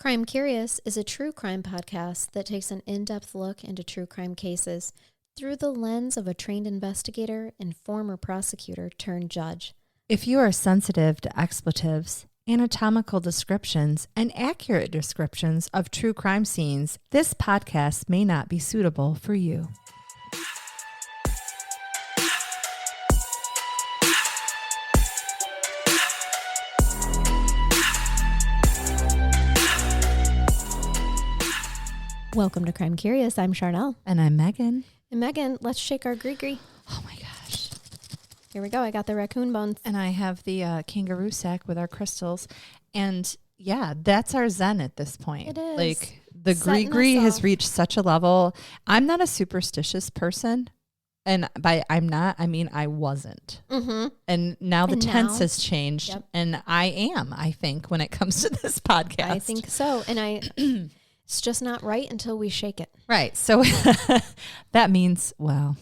Crime Curious is a true crime podcast that takes an in-depth look into true crime cases through the lens of a trained investigator and former prosecutor turned judge. If you are sensitive to expletives, anatomical descriptions, and accurate descriptions of true crime scenes, this podcast may not be suitable for you. Welcome to Crime Curious. I'm Charnell. And I'm Megan. And Megan, let's shake our gree-gree. Oh my gosh. Here we go. I got the raccoon bones. And I have the kangaroo sack with our crystals. And yeah, that's our zen at this point. It is. Like the gree-gree has reached such a level. I'm not a superstitious person. And by I'm not, I mean I wasn't. Mm-hmm. And now the tense now, has changed. Yep. And I am, I think, when it comes to this podcast. I think so. And it's just not right until we shake it. Right. So that means, well,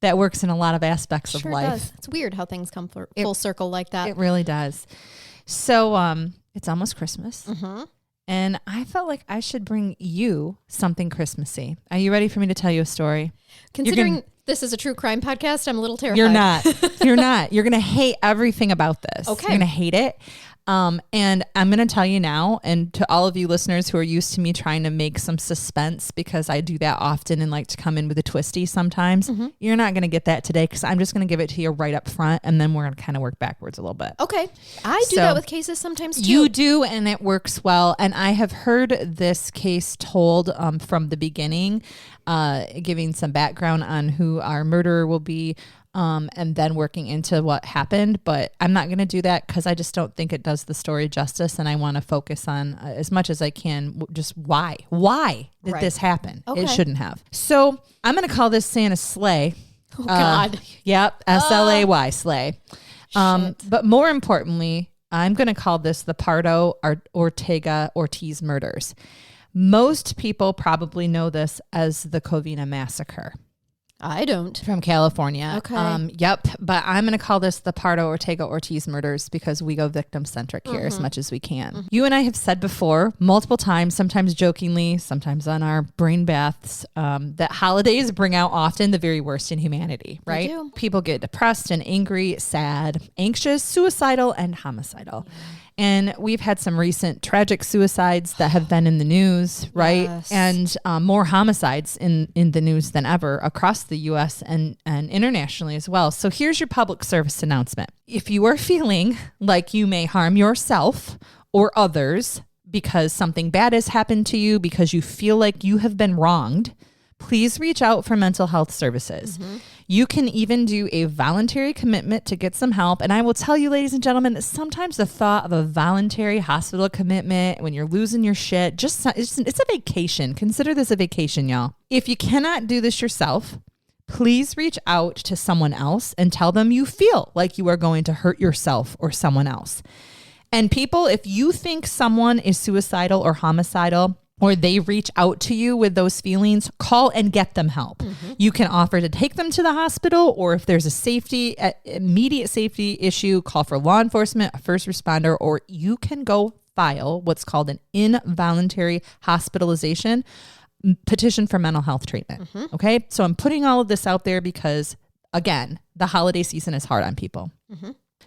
that works in a lot of aspects of life. Does. It's weird how things come full circle like that. It really does. So it's almost Christmas. Mm-hmm. And I felt like I should bring you something Christmassy. Are you ready for me to tell you a story? Considering this is a true crime podcast, I'm a little terrified. You're not. You're not. You're going to hate everything about this. Okay. You're going to hate it. And I'm going to tell you now, and to all of you listeners who are used to me trying to make some suspense, because I do that often and like to come in with a twisty sometimes, you're not going to get that today, because I'm just going to give it to you right up front, and then we're going to kind of work backwards a little bit. Okay. I do that with cases sometimes too. You do, and it works well. And I have heard this case told from the beginning, giving some background on who our murderer will be, and then working into what happened. But I'm not going to do that because I just don't think it does the story justice. And I want to focus on, as much as I can, just why did this happen? Okay. It shouldn't have. So I'm going to call this Santa's sleigh. Oh, God. Yep. SLAY, sleigh. But more importantly, I'm going to call this the Pardo Ortiz murders. Most people probably know this as the Covina massacre. I don't. From California. Okay. Yep. But I'm going to call this the Pardo Ortiz murders because we go victim-centric here as much as we can. You and I have said before, multiple times, sometimes jokingly, sometimes on our brain baths, that holidays bring out often the very worst in humanity, right? They do. People get depressed and angry, sad, anxious, suicidal, and homicidal. Yeah. And we've had some recent tragic suicides that have been in the news, right? Yes. And more homicides in the news than ever across the U.S. and internationally as well. So here's your public service announcement. If you are feeling like you may harm yourself or others because something bad has happened to you, because you feel like you have been wronged, please reach out for mental health services. You can even do a voluntary commitment to get some help. And I will tell you, ladies and gentlemen, that sometimes the thought of a voluntary hospital commitment when you're losing your shit, it's a vacation. Consider this a vacation, y'all. If you cannot do this yourself, please reach out to someone else and tell them you feel like you are going to hurt yourself or someone else. And people, if you think someone is suicidal or homicidal, or they reach out to you with those feelings, call and get them help. You can offer to take them to the hospital, or if there's a immediate safety issue, call for law enforcement, a first responder, or you can go file what's called an involuntary hospitalization petition for mental health treatment. Okay. So I'm putting all of this out there because, again, the holiday season is hard on people.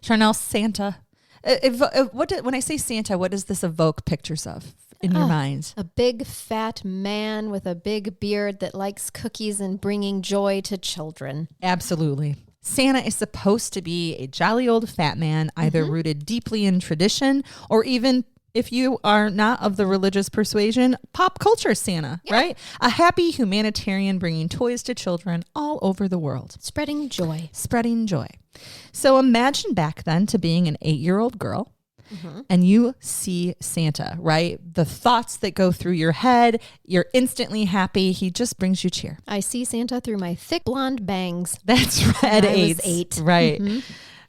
Charnell, Santa. When I say Santa, what does this evoke pictures of in your mind? A big fat man with a big beard that likes cookies and bringing joy to children. Absolutely. Santa is supposed to be a jolly old fat man, either rooted deeply in tradition, or even, if you are not of the religious persuasion, pop culture Santa, right? A happy humanitarian bringing toys to children all over the world. Spreading joy. Spreading joy. So imagine back then to being an 8-year-old girl. And you see Santa, right? The thoughts that go through your head, you're instantly happy. He just brings you cheer. I see Santa through my thick blonde bangs. That's right. I was 8. Right.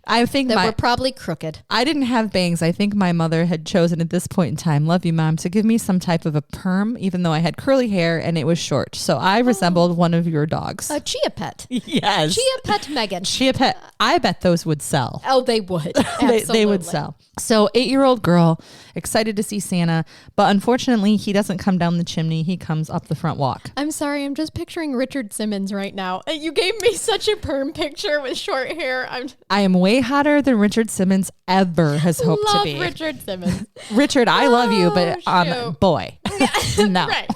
I think that were probably crooked. I didn't have bangs. I think my mother had chosen at this point in time, love you, Mom, to give me some type of a perm, even though I had curly hair and it was short. So I resembled one of your dogs. A Chia Pet. Yes. Chia Pet Megan. Chia Pet. I bet those would sell. Oh, they would. Absolutely. They would sell. So 8-year-old girl, excited to see Santa, but unfortunately he doesn't come down the chimney. He comes up the front walk. I'm sorry. I'm just picturing Richard Simmons right now. You gave me such a perm picture with short hair. I am way hotter than Richard Simmons ever has hoped to be. Love Richard Simmons. Richard, I love you, but boy, no. Right.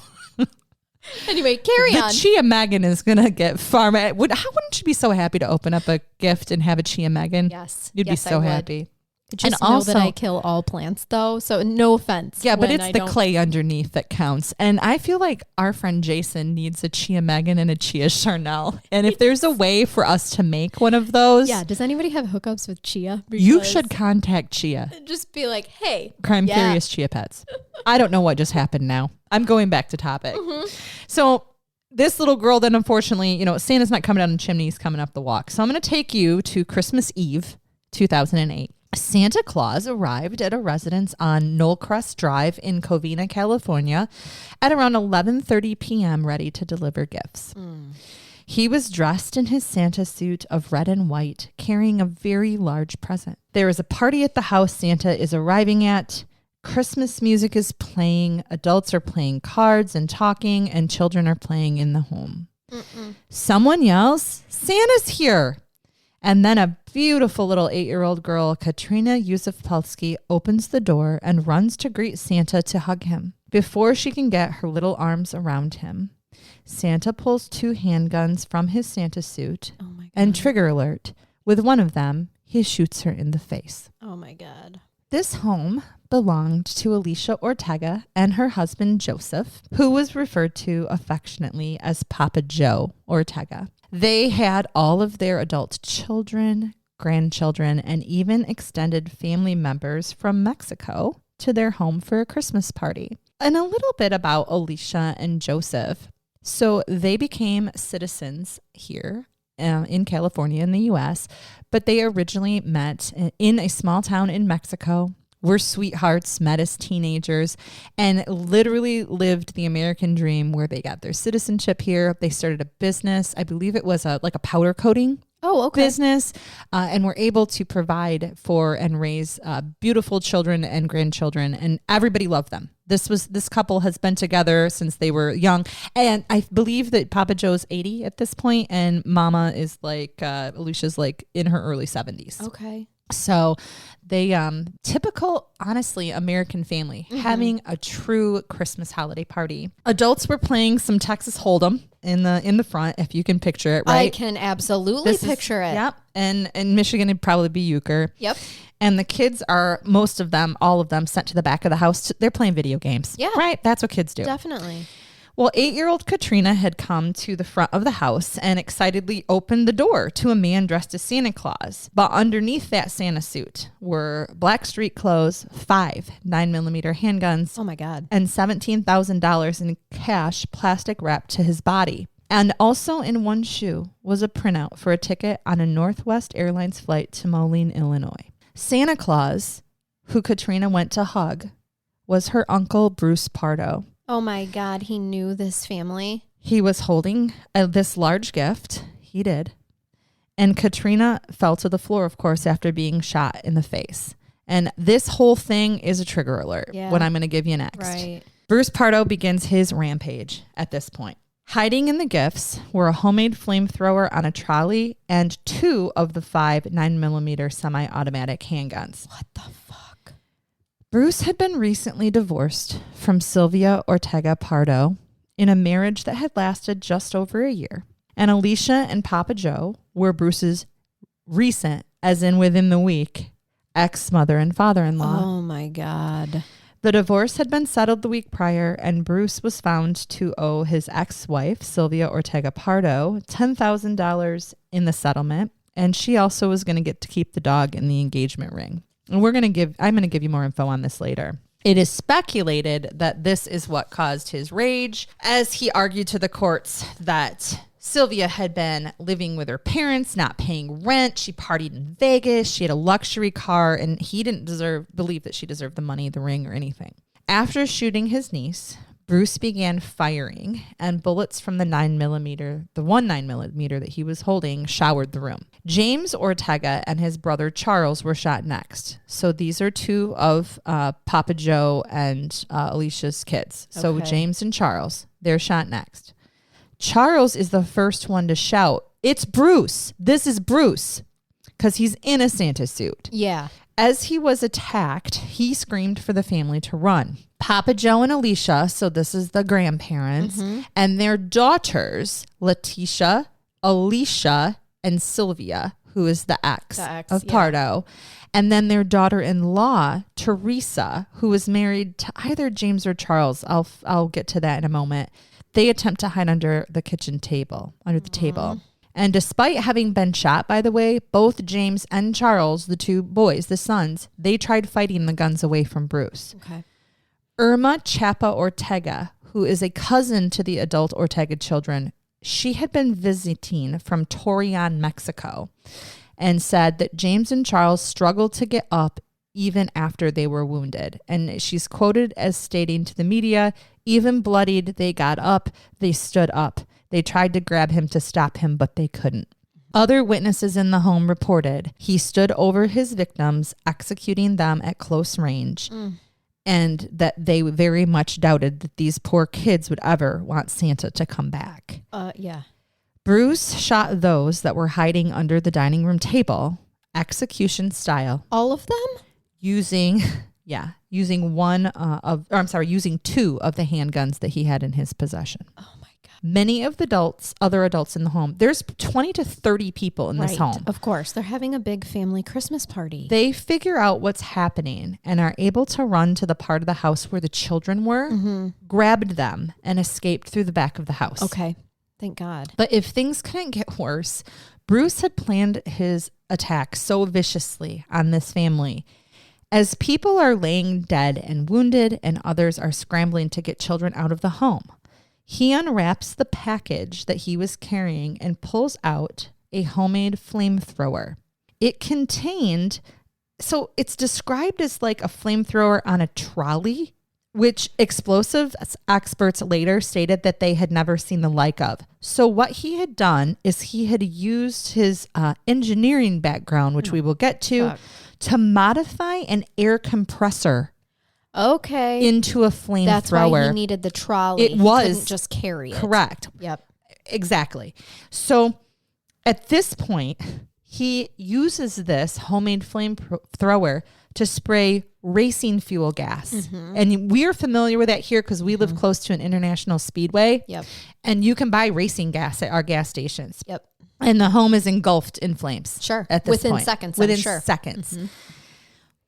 Anyway, carry on. The Chia Megan is going to get far. How wouldn't you be so happy to open up a gift and have a Chia Megan? Yes. You'd be so happy. Just know that I kill all plants, though, so no offense. Yeah, but it's the clay underneath that counts. And I feel like our friend Jason needs a Chia Megan and a Chia Charnell. And if there's a way for us to make one of those. Yeah, does anybody have hookups with Chia? You should contact Chia. Just be like, hey. Crime Curious Chia Pets. I don't know what just happened now. I'm going back to topic. Mm-hmm. So this little girl then, unfortunately, Santa's not coming down the chimney, he's coming up the walk. So I'm going to take you to Christmas Eve, 2008. Santa Claus arrived at a residence on Knollcrest Drive in Covina, California at around 11:30 p.m. ready to deliver gifts. He was dressed in his Santa suit of red and white, carrying a very large present. There is a party at the house Santa is arriving at. Christmas music is playing. Adults are playing cards and talking, and children are playing in the home. Someone yells, "Santa's here!" And then a beautiful little 8-year-old girl, Katrina Yusufpolsky, opens the door and runs to greet Santa to hug him. Before she can get her little arms around him, Santa pulls 2 handguns from his Santa suit and trigger alert. With one of them, he shoots her in the face. Oh my God. This home belonged to Alicia Ortega and her husband, Joseph, who was referred to affectionately as Papa Joe Ortega. They had all of their adult children, grandchildren, and even extended family members from Mexico to their home for a Christmas party. And a little bit about Alicia and Joseph. So they became citizens here in California in the U.S., but they originally met in a small town in Mexico, were sweethearts, met as teenagers, and literally lived the American dream where they got their citizenship here. They started a business. I believe it was a powder coating business, and were able to provide for and raise beautiful children and grandchildren, and everybody loved them. This couple has been together since they were young, and I believe that Papa Joe's 80 at this point, and Mama is Alicia's in her early 70s. Okay. So they typical, honestly, American family, having a true Christmas holiday party. Adults were playing some Texas Hold'em in the front, if you can picture it, right? I can absolutely picture it. Yep. And in Michigan, it'd probably be euchre. Yep. And the kids are, most of them, all of them, sent to the back of the house. They're playing video games. Yeah. Right? That's what kids do. Definitely. Well, 8-year-old Katrina had come to the front of the house and excitedly opened the door to a man dressed as Santa Claus. But underneath that Santa suit were black street clothes, 5 9mm handguns. Oh my God. And $17,000 in cash plastic wrapped to his body. And also in one shoe was a printout for a ticket on a Northwest Airlines flight to Moline, Illinois. Santa Claus, who Katrina went to hug, was her uncle Bruce Pardo. Oh my God, he knew this family. He was holding this large gift. He did. And Katrina fell to the floor, of course, after being shot in the face. And this whole thing is a trigger alert, what I'm going to give you next. Right. Bruce Pardo begins his rampage at this point. Hiding in the gifts were a homemade flamethrower on a trolley and 2 of the 5 9mm semi-automatic handguns. What the fuck? Bruce had been recently divorced from Sylvia Ortega Pardo in a marriage that had lasted just over a year. And Alicia and Papa Joe were Bruce's recent, as in within the week, ex-mother and father-in-law. Oh my God. The divorce had been settled the week prior, and Bruce was found to owe his ex-wife, Sylvia Ortega Pardo, $10,000 in the settlement, and she also was going to get to keep the dog in the engagement ring. And I'm going to give you more info on this later. It is speculated that this is what caused his rage, as he argued to the courts that Sylvia had been living with her parents, not paying rent. She partied in Vegas. She had a luxury car, and he didn't believe that she deserved the money, the ring, or anything. After shooting his niece, Bruce began firing, and bullets from the 9mm, the 9mm that he was holding, showered the room. James Ortega and his brother Charles were shot next. So these are two of Papa Joe and Alicia's kids. So Okay. James and Charles, they're shot next. Charles is the first one to shout, "It's Bruce. This is Bruce," because he's in a Santa suit. Yeah. As he was attacked, he screamed for the family to run. Papa Joe and Alicia, so this is the grandparents, and their daughters, Letitia, Alicia, and Sylvia, who is the ex of yeah. Pardo, and then their daughter-in-law, Teresa, who was married to either James or Charles. I'll get to that in a moment. They attempt to hide under the kitchen table, under the table. And despite having been shot, by the way, both James and Charles, the two boys, the sons, they tried fighting the guns away from Bruce. Okay. Irma Chapa Ortega, who is a cousin to the adult Ortega children, she had been visiting from Torreon, Mexico, and said that James and Charles struggled to get up even after they were wounded. And she's quoted as stating to the media, "Even bloodied, they got up, they stood up. They tried to grab him to stop him, but they couldn't." Other witnesses in the home reported he stood over his victims, executing them at close range, and that they very much doubted that these poor kids would ever want Santa to come back. Yeah. Bruce shot those that were hiding under the dining room table, execution style, All of them? using using two of the handguns that he had in his possession. Oh my God. Many of the other adults in the home, there's 20 to 30 people in this home. Of course. They're having a big family Christmas party. They figure out what's happening and are able to run to the part of the house where the children were, grabbed them, and escaped through the back of the house. Okay. Thank God. But if things couldn't get worse, Bruce had planned his attack so viciously on this family. As people are laying dead and wounded and others are scrambling to get children out of the home, he unwraps the package that he was carrying and pulls out a homemade flamethrower. It contained, so it's described as like a flamethrower on a trolley, which explosive experts later stated that they had never seen the like of. So what he had done is he had used his engineering background, which we will get to modify an air compressor into a flamethrower. That's why he needed the trolley. It was. He couldn't just carry it. Correct. Yep. Exactly. So at this point, he uses this homemade flamethrower to spray racing fuel gas. And we're familiar with that here because we live close to an international speedway. Yep. And you can buy racing gas at our gas stations. Yep. And the home is engulfed in flames. Sure. At this Within point. seconds, Within I'm sure. seconds.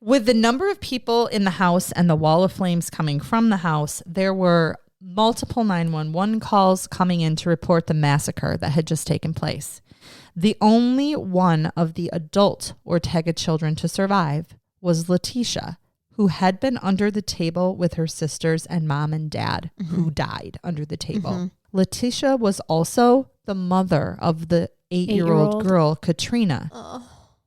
With the number of people in the house and the wall of flames coming from the house, there were multiple 911 calls coming in to report the massacre that had just taken place. The only one of the adult Ortega children to survive was Letitia, who had been under the table with her sisters and mom and dad, who died under the table. Letitia was also the mother of the 8-year-old girl, Katrina,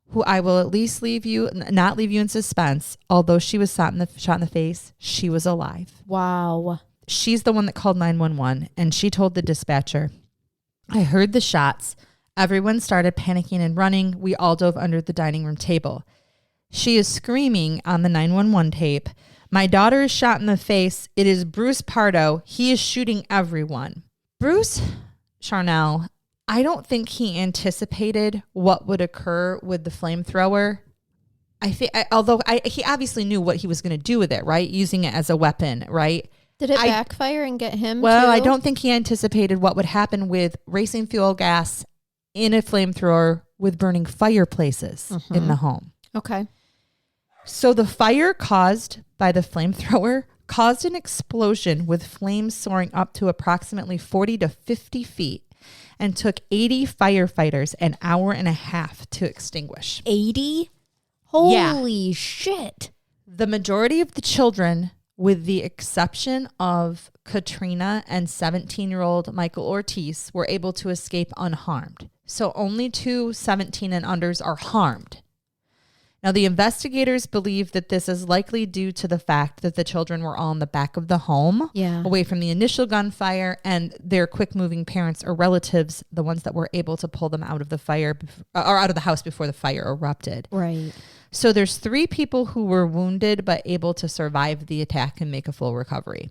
who I will at least not leave you in suspense. Although she was shot in the face, she was alive. Wow. She's the one that called 911, and she told the dispatcher, "I heard the shots. Everyone started panicking and running. We all dove under the dining room table." She is screaming on the 911 tape, "My daughter is shot in the face. It is Bruce Pardo. He is shooting everyone." Bruce Charnell, I don't think he anticipated what would occur with the flamethrower. He obviously knew what he was going to do with it, right? Using it as a weapon, right? Did it backfire and get him Well, too? I don't think he anticipated what would happen with racing fuel gas in a flamethrower with burning fireplaces in the home. Okay. So the fire caused by the flamethrower caused an explosion with flames soaring up to approximately 40 to 50 feet and took 80 firefighters an hour and a half to extinguish. 80? Holy shit. The majority of the children with the exception of Katrina and 17-year-old Michael Ortiz, were able to escape unharmed. So only 2 17 and unders are harmed. Now, the investigators believe that this is likely due to the fact that the children were all in the back of the home, away from the initial gunfire, and their quick-moving parents or relatives, the ones that were able to pull them out of the fire or out of the house before the fire erupted. Right. So there's 3 people who were wounded but able to survive the attack and make a full recovery.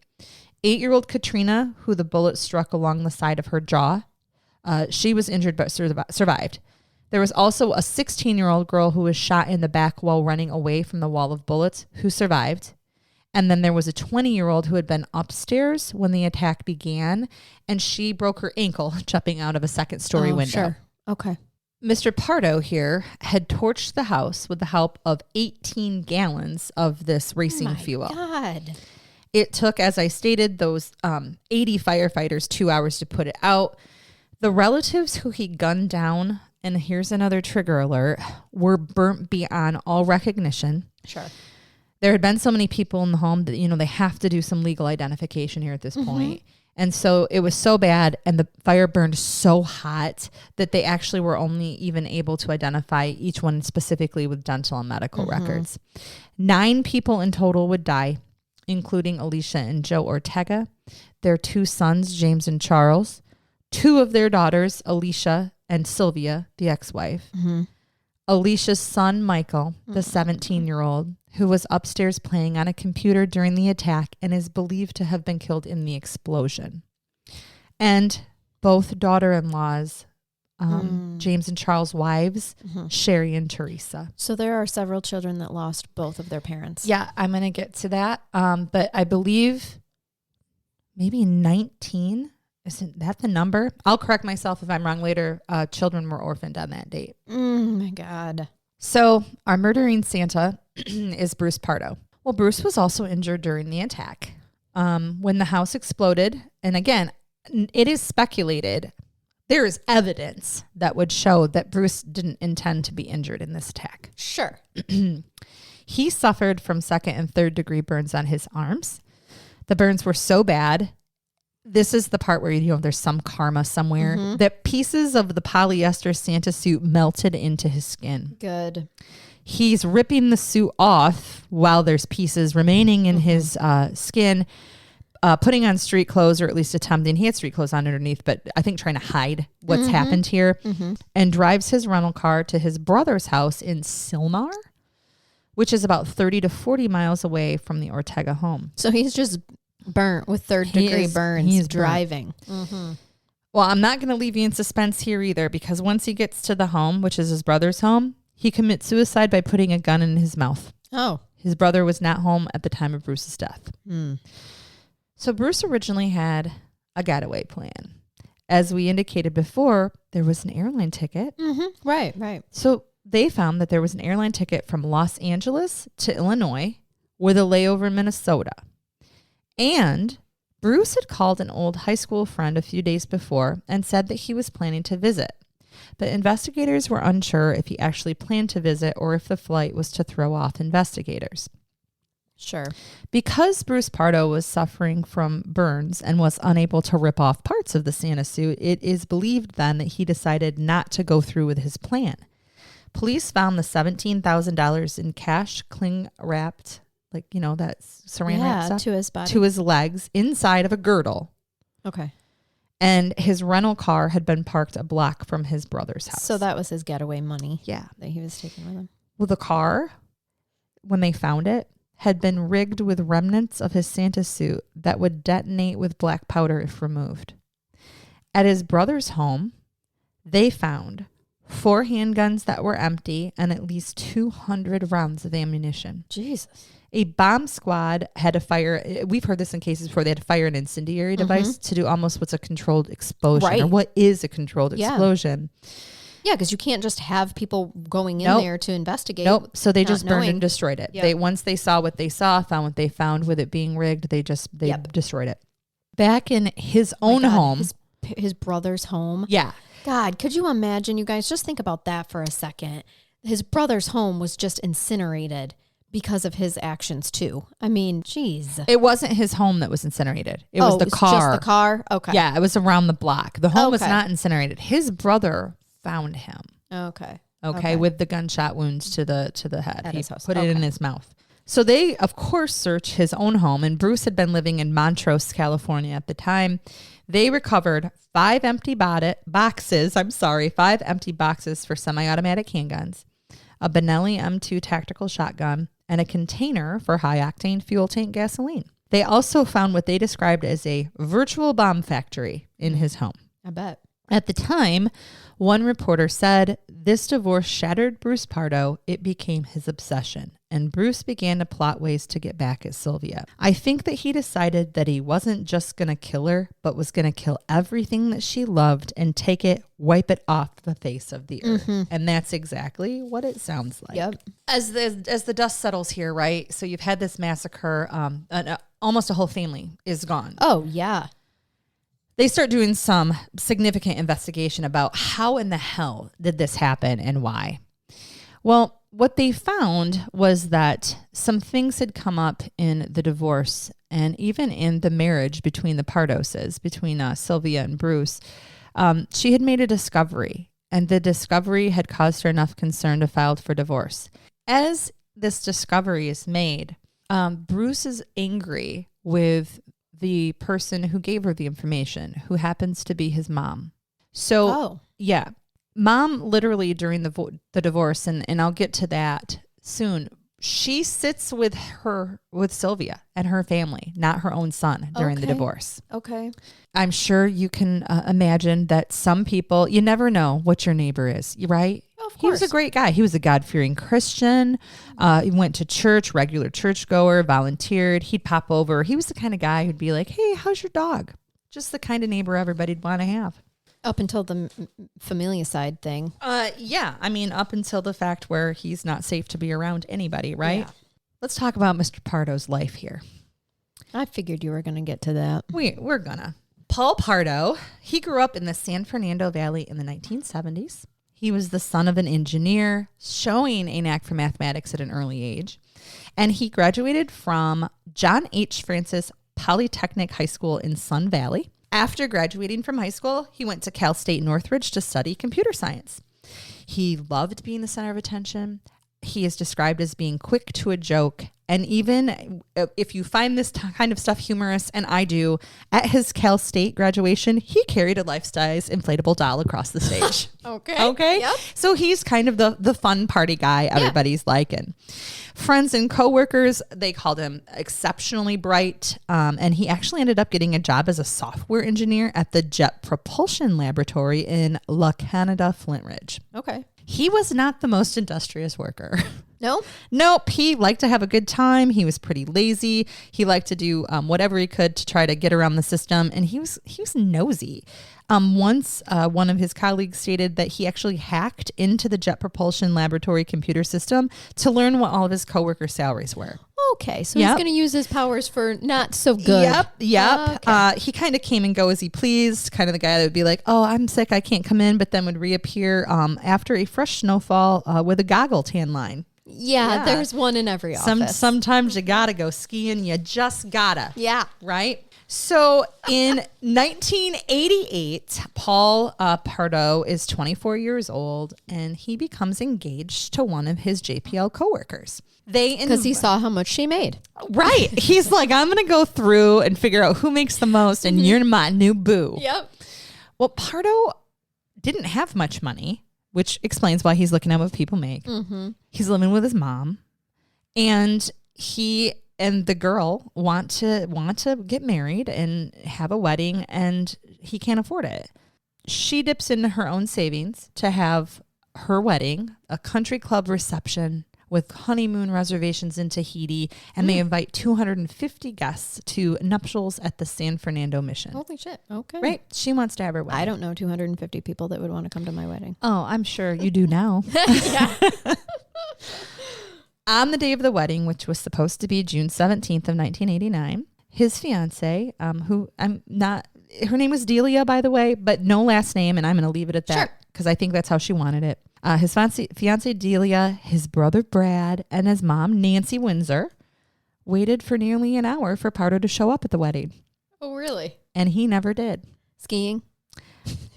8-year-old Katrina, who the bullet struck along the side of her jaw, she was injured but survived. There was also a 16-year-old girl who was shot in the back while running away from the wall of bullets, who survived. And then there was a 20-year-old who had been upstairs when the attack began, and she broke her ankle jumping out of a second-story window. Sure. Okay. Mr. Pardo here had torched the house with the help of 18 gallons of this racing fuel. God. It took, as I stated, those 80 firefighters 2 hours to put it out. The relatives who he gunned down, and here's another trigger alert, were burnt beyond all recognition. Sure. There had been so many people in the home that, they have to do some legal identification here at this point. And so it was so bad, and the fire burned so hot that they actually were only even able to identify each one specifically with dental and medical records. 9 people in total would die, including Alicia and Joe Ortega, their 2 sons, James and Charles, 2 of their daughters, Alicia and Sylvia, the ex-wife, Alicia's son, Michael, the 17-year-old, who was upstairs playing on a computer during the attack and is believed to have been killed in the explosion. And both daughter-in-laws, James and Charles' wives, Sherry and Teresa. So there are several children that lost both of their parents. Yeah, I'm going to get to that. But I believe maybe 19. Isn't that the number? I'll correct myself if I'm wrong later. Children were orphaned on that date. My God. So our murdering Santa is Bruce Pardo. Well, Bruce was also injured during the attack. When the house exploded, and again, it is speculated, there is evidence that would show that Bruce didn't intend to be injured in this attack. Sure. He suffered from 2nd and 3rd degree burns on his arms. The burns were so bad. This is the part where, there's some karma somewhere, that pieces of the polyester Santa suit melted into his skin. Good. He's ripping the suit off while there's pieces remaining in his skin, putting on street clothes, or at least attempting. He had street clothes on underneath, but I think trying to hide what's happened here, and drives his rental car to his brother's house in Sylmar, which is about 30 to 40 miles away from the Ortega home. So he's just burnt with 3rd degree burns. He's driving. Well, I'm not going to leave you in suspense here either, because once he gets to the home, which is his brother's home, he commits suicide by putting a gun in his mouth. Oh. His brother was not home at the time of Bruce's death. So Bruce originally had a getaway plan. As we indicated before, there was an airline ticket. Right. So they found that there was an airline ticket from Los Angeles to Illinois with a layover in Minnesota. And Bruce had called an old high school friend a few days before and said that he was planning to visit. But investigators were unsure if he actually planned to visit or if the flight was to throw off investigators. Sure. Because Bruce Pardo was suffering from burns and was unable to rip off parts of the Santa suit, it is believed then that he decided not to go through with his plan. Police found the $17,000 in cash cling-wrapped, that saran wrap stuff, to his body, to his legs inside of a girdle. Okay. And his rental car had been parked a block from his brother's house. So that was his getaway money. Yeah. That he was taking with him. Well, the car, when they found it, had been rigged with remnants of his Santa suit that would detonate with black powder if removed. At his brother's home, they found 4 handguns that were empty and at least 200 rounds of ammunition. Jesus. A bomb squad had to fire, we've heard this in cases before, they had to fire an incendiary device to do almost what's a controlled explosion, or what is a controlled explosion. Yeah, because you can't just have people going in there to investigate. Nope. So they just burned and destroyed it. Yep. Once they saw what they saw, found what they found with it being rigged, they destroyed it. Back in his own home. His brother's home. Yeah. God, could you imagine, you guys, just think about that for a second. His brother's home was just incinerated because of his actions too. I mean, geez. It wasn't his home that was incinerated. It was the car. Just the car? Okay. Yeah, it was around the block. The home was not incinerated. His brother found him. Okay, with the gunshot wounds to the head. At He his house. put it in his mouth. So they, of course, searched his own home, and Bruce had been living in Montrose, California at the time. They recovered 5 empty boxes for semi-automatic handguns, a Benelli M2 tactical shotgun, and a container for high-octane fuel tank gasoline. They also found what they described as a virtual bomb factory in his home. I bet. At the time, one reporter said, this divorce shattered Bruce Pardo. It became his obsession, and Bruce began to plot ways to get back at Sylvia. I think that he decided that he wasn't just going to kill her, but was going to kill everything that she loved and wipe it off the face of the earth. And that's exactly what it sounds like. Yep. As the dust settles here, right? So you've had this massacre. Almost a whole family is gone. Oh, yeah. They start doing some significant investigation about how in the hell did this happen and why. Well, what they found was that some things had come up in the divorce and even in the marriage between the Pardoses, between Sylvia and Bruce. She had made a discovery, and the discovery had caused her enough concern to file for divorce. As this discovery is made, Bruce is angry with the person who gave her the information, who happens to be his mom. So, yeah, mom literally during the divorce, and I'll get to that soon, she sits with Sylvia and her family, not her own son during the divorce. Okay. I'm sure you can imagine that some people, you never know what your neighbor is, right? Of course. He was a great guy. He was a God-fearing Christian. He went to church, regular churchgoer, volunteered. He'd pop over. He was the kind of guy who'd be like, hey, how's your dog? Just the kind of neighbor everybody'd want to have. Up until the familicide thing. Yeah. I mean, up until the fact where he's not safe to be around anybody, right? Yeah. Let's talk about Mr. Pardo's life here. I figured you were going to get to that. We're gonna. Paul Pardo, he grew up in the San Fernando Valley in the 1970s. He was the son of an engineer, showing a knack for mathematics at an early age. And he graduated from John H. Francis Polytechnic High School in Sun Valley. After graduating from high school, he went to Cal State Northridge to study computer science. He loved being the center of attention. He is described as being quick to a joke. And even if you find this kind of stuff humorous, and I do, at his Cal State graduation, he carried a life-size inflatable doll across the stage. Okay. Yep. So he's kind of the fun party guy everybody's liking. Friends and coworkers, they called him exceptionally bright. And he actually ended up getting a job as a software engineer at the Jet Propulsion Laboratory in La Canada, Flint Ridge. Okay. He was not the most industrious worker. No? Nope. He liked to have a good time. He was pretty lazy. He liked to do whatever he could to try to get around the system. And he was nosy. Once one of his colleagues stated that he actually hacked into the Jet Propulsion Laboratory computer system to learn what all of his coworkers' salaries were. Okay, so he's going to use his powers for not so good. Yep. Okay. He kind of came and go as he pleased, kind of the guy that would be like, oh, I'm sick, I can't come in, but then would reappear after a fresh snowfall with a goggle tan line. Yeah, there's one in every office. Sometimes you got to go skiing. You just got to. Yeah. Right? So in 1988, Paul Pardo is 24 years old, and he becomes engaged to one of his JPL coworkers. Because he saw how much she made. Right. He's like, I'm going to go through and figure out who makes the most, and you're my new boo. Yep. Well, Pardo didn't have much money, which explains why he's looking at what people make. Mm-hmm. He's living with his mom, and he and the girl want to get married and have a wedding, and he can't afford it. She dips into her own savings to have her wedding, a country club reception with honeymoon reservations in Tahiti, and they invite 250 guests to nuptials at the San Fernando Mission. Holy shit. Okay. Right? She wants to have her wedding. I don't know 250 people that would want to come to my wedding. Oh, I'm sure you do now. Yeah. On the day of the wedding, which was supposed to be June 17th of 1989, his fiance, who I'm not her name was Delia, by the way, but no last name. And I'm going to leave it at that because I think that's how she wanted it. His fiance Delia, his brother Brad, and his mom, Nancy Windsor, waited for nearly an hour for Pardo to show up at the wedding. Oh, really? And he never did. Skiing?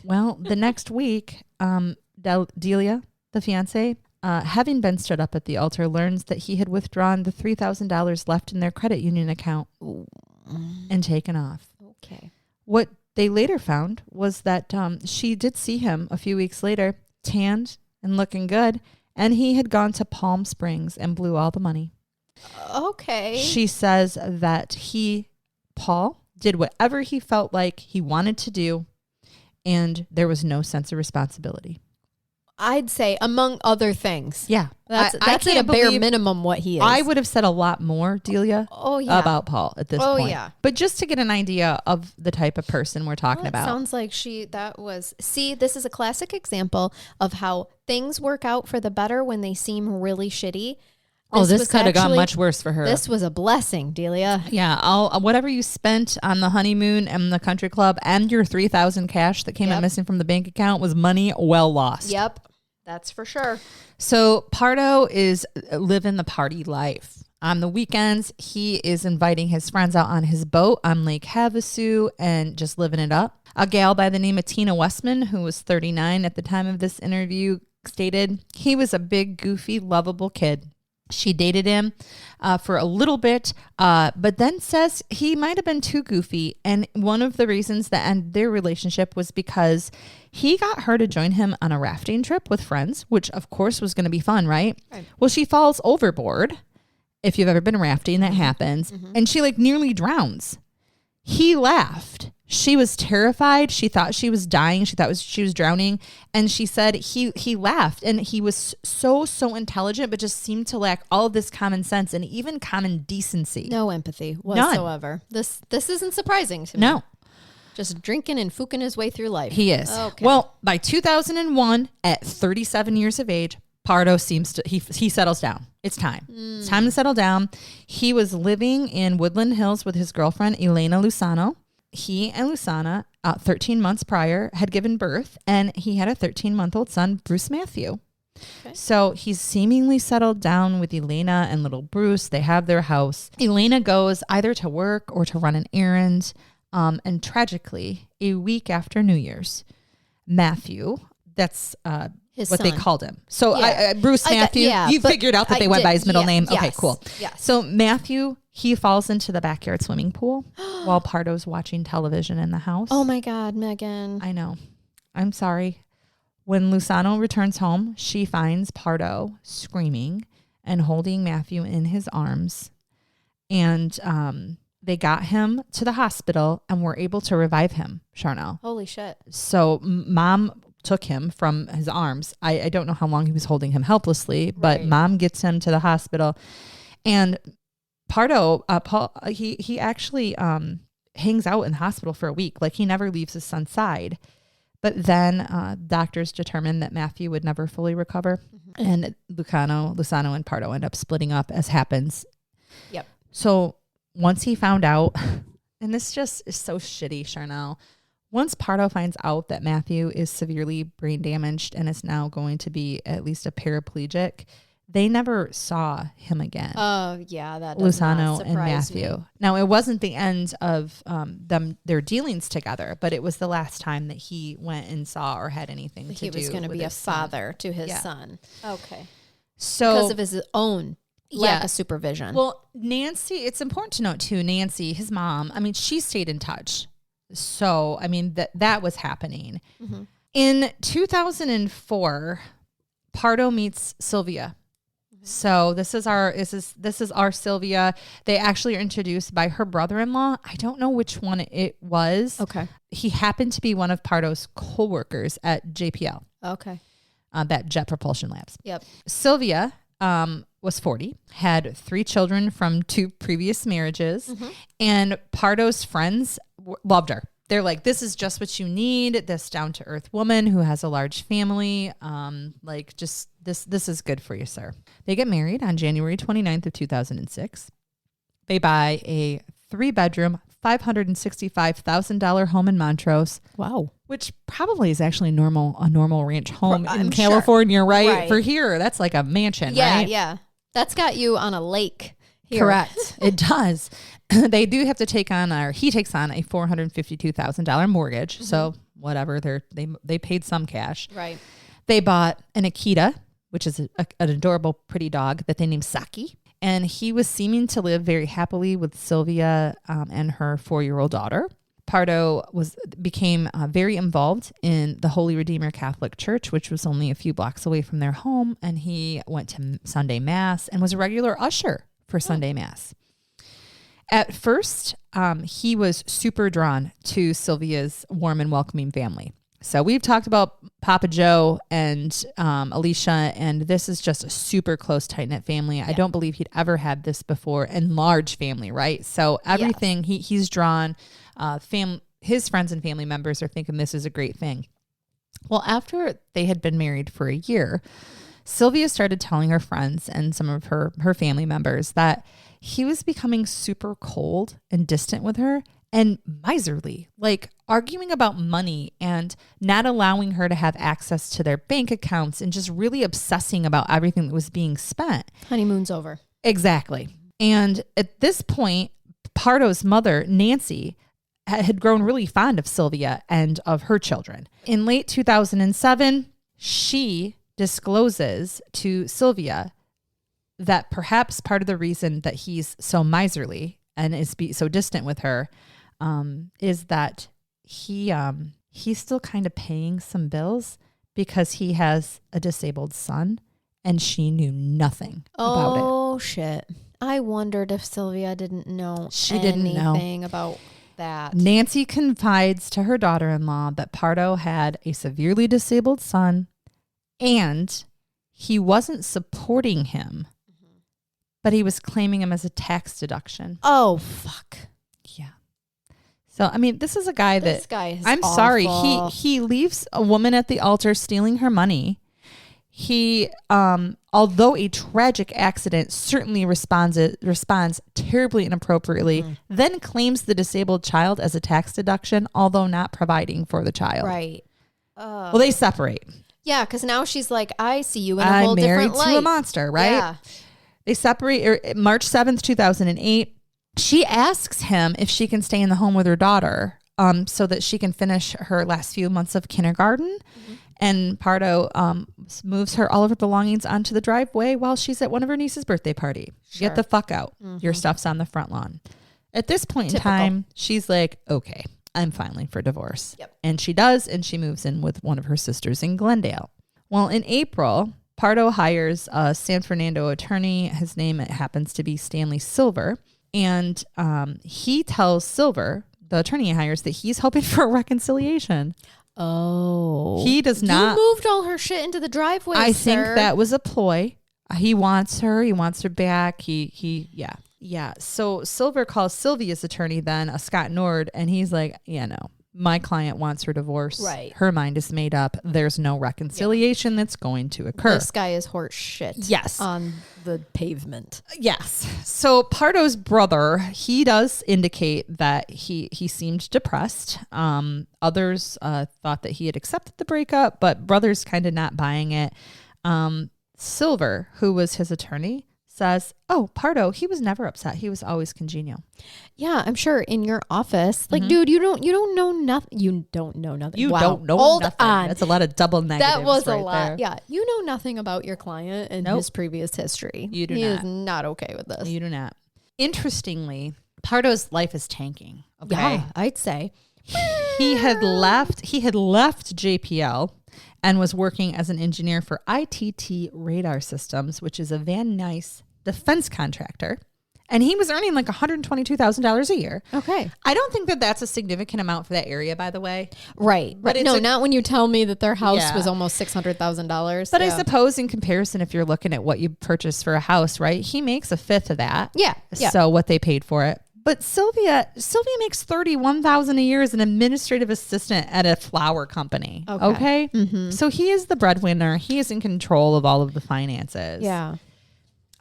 Well, the next week, Delia, the fiance, having been stood up at the altar, learns that he had withdrawn the $3,000 left in their credit union account and taken off. Okay. What they later found was that she did see him a few weeks later, tanned and looking good, and he had gone to Palm Springs and blew all the money. Okay. She says that Paul, did whatever he felt like he wanted to do, and there was no sense of responsibility. I'd say, among other things. Yeah. That's at a bare minimum what he is. I would have said a lot more, Delia, about Paul at this point. Yeah. But just to get an idea of the type of person we're talking about. Sounds like this is a classic example of how things work out for the better when they seem really shitty. This could have gone much worse for her. This was a blessing, Delia. Yeah, whatever you spent on the honeymoon and the country club and your $3,000 cash that came out missing from the bank account was money well lost. Yep, that's for sure. So Pardo is living the party life. On the weekends, he is inviting his friends out on his boat on Lake Havasu and just living it up. A gal by the name of Tina Westman, who was 39 at the time of this interview, stated he was a big, goofy, lovable kid. She dated him for a little bit, but then says he might have been too goofy. And one of the reasons that ended their relationship was because he got her to join him on a rafting trip with friends, which of course was going to be fun, right? Well, she falls overboard. If you've ever been rafting, that happens. And she nearly drowns. He laughed. She was terrified. She thought she was dying. She thought she was drowning. And she said he laughed, and he was so intelligent, but just seemed to lack all of this common sense and even common decency. No empathy whatsoever. None. This isn't surprising to me. No. Just drinking and fooking his way through life. He is. Okay. Well, by 2001, at 37 years of age, Pardo he settles down. It's time. It's time to settle down. He was living in Woodland Hills with his girlfriend, Elena Lusano. He and Lusana, 13 months prior, had given birth, and he had a 13-month-old son, Bruce Matthew. Okay. So he's seemingly settled down with Elena and little Bruce. They have their house. Elena goes either to work or to run an errand. And tragically, a week after New Year's, Matthew, that's his what son. they called him. So Bruce Matthew, you figured out that they went by his middle name? Yes, okay, cool. Yes. So Matthew, he falls into the backyard swimming pool while Pardo's watching television in the house. Oh my God, Megan. I know. I'm sorry. When Lusano returns home, she finds Pardo screaming and holding Matthew in his arms. And they got him to the hospital and were able to revive him, Charnell. Holy shit. So Mom took him from his arms. I don't know how long he was holding him helplessly, but Mom gets him to the hospital. And Pardo, Paul, he actually hangs out in the hospital for a week. He never leaves his son's side. But then doctors determined that Matthew would never fully recover. And Lusano and Pardo end up splitting up, as happens. Yep. So once he found out, and this just is so shitty, Charnell. Once Pardo finds out that Matthew is severely brain damaged and is now going to be at least a paraplegic, they never saw him again. Oh, yeah, that does Lusano not surprise and Matthew. me. Now, it wasn't the end of their dealings together, but it was the last time that he went and saw or had anything to do. He was going to be a father to his son. Okay. So because of his own lack of supervision. Well, Nancy, it's important to note too, Nancy, his mom, she stayed in touch. So, that was happening. In 2004, Pardo meets Sylvia. So this is our Sylvia. They actually are introduced by her brother-in-law. I don't know which one it was. Okay. He happened to be one of Pardo's co-workers at JPL. Okay. At Jet Propulsion Labs. Yep. Sylvia was 40, had 3 children from 2 previous marriages, and Pardo's friends loved her. They're like, this is just what you need. This down-to-earth woman who has a large family. This is good for you, sir. They get married on January 29th of 2006. They buy a 3-bedroom, $565,000 home in Montrose. Wow. Which probably is actually a normal ranch home I'm in sure. California, right? Right. For here, that's like a mansion, Yeah, right? yeah. That's got you on a lake here. Correct. It does. They do have to take on, or he takes on, a $452,000 mortgage. So whatever, they paid some cash. Right. They bought an Akita, which is an adorable, pretty dog that they named Saki. And he was seeming to live very happily with Sylvia and her 4-year-old daughter. Pardo became very involved in the Holy Redeemer Catholic Church, which was only a few blocks away from their home. And he went to Sunday Mass and was a regular usher for Sunday Mass. At first, he was super drawn to Sylvia's warm and welcoming family. So we've talked about Papa Joe and Alicia, and this is just a super close, tight-knit family. Yeah. I don't believe he'd ever had this before, and large family, right? So everything he's drawn, his friends and family members are thinking this is a great thing. Well, after they had been married for a year, Sylvia started telling her friends and some of her family members that he was becoming super cold and distant with her and miserly, like arguing about money and not allowing her to have access to their bank accounts and just really obsessing about everything that was being spent. Honeymoon's over. Exactly. And at this point, Pardo's mother, Nancy, had grown really fond of Sylvia and of her children. In late 2007, she discloses to Sylvia that perhaps part of the reason that he's so miserly and is so distant with her is that he's still kind of paying some bills because he has a disabled son, and she knew nothing about it. Oh, shit. I wondered if Sylvia didn't know anything about that. Nancy confides to her daughter-in-law that Pardo had a severely disabled son, and he wasn't supporting him, but he was claiming him as a tax deduction. Oh, fuck. Yeah. So, I mean, this is a guy This guy is I'm awful. sorry. He leaves a woman at the altar stealing her money. He, although a tragic accident, certainly responds terribly inappropriately, then claims the disabled child as a tax deduction, although not providing for the child. Right. Well, they separate. Yeah, because now she's like, I see you in a whole different light. I'm married to a monster, right? Yeah. They separate March 7th, 2008. She asks him if she can stay in the home with her daughter so that she can finish her last few months of kindergarten. Mm-hmm. And Pardo moves all of her belongings onto the driveway while she's at one of her niece's birthday party. Sure. Get the fuck out. Mm-hmm. Your stuff's on the front lawn. At this point in time, she's like, okay, I'm filing for divorce. Yep. And she does, and she moves in with one of her sisters in Glendale. Well, in April, Pardo hires a San Fernando attorney. His name happens to be Stanley Silver. And he tells Silver, the attorney he hires, that he's hoping for a reconciliation. Oh. He does not. You moved all her shit into the driveway, I sir. think that was a ploy. He wants her. He wants her back. Yeah. So Silver calls Sylvia's attorney then, Scott Nord, and he's like, yeah, no. My client wants her divorce. Right. Her mind is made up. There's no reconciliation that's going to occur. This guy is horse shit. Yes. On the pavement. Yes. So Pardo's brother, he does indicate that he seemed depressed. Others thought that he had accepted the breakup, but brother's kind of not buying it. Silver, who was his attorney, says, oh, Pardo, he was never upset. He was always congenial. Yeah, I'm sure in your office, like, dude, you don't know nothing. You don't know nothing. You wow. don't know Hold nothing. on. That's a lot of double negatives. That was right a lot. there. Yeah. You know nothing about your client and his previous history. You do he not. is not okay with this. You do not. Interestingly, Pardo's life is tanking. Okay. Yeah, I'd say. He had left JPL and was working as an engineer for ITT Radar Systems, which is a Van Nuys defense contractor. And he was earning like $122,000 a year. Okay. I don't think that that's a significant amount for that area, by the way. Right. But no, not when you tell me that their house Yeah. was almost $600,000. But I suppose in comparison, if you're looking at what you purchased for a house, right, he makes a fifth of that. Yeah. So what they paid for it. But Sylvia makes $31,000 a year as an administrative assistant at a flower company. Okay. Mm-hmm. So he is the breadwinner. He is in control of all of the finances. Yeah.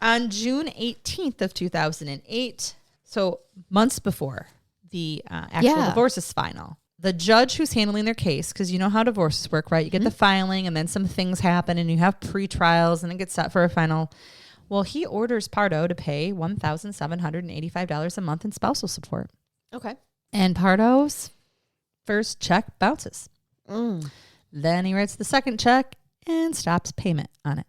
On June 18th of 2008, so months before the actual divorce is final. The judge who's handling their case, because you know how divorces work, right? You get the filing and then some things happen and you have pre-trials and it gets set for a final. Well, he orders Pardo to pay $1,785 a month in spousal support. Okay. And Pardo's first check bounces. Then he writes the second check and stops payment on it.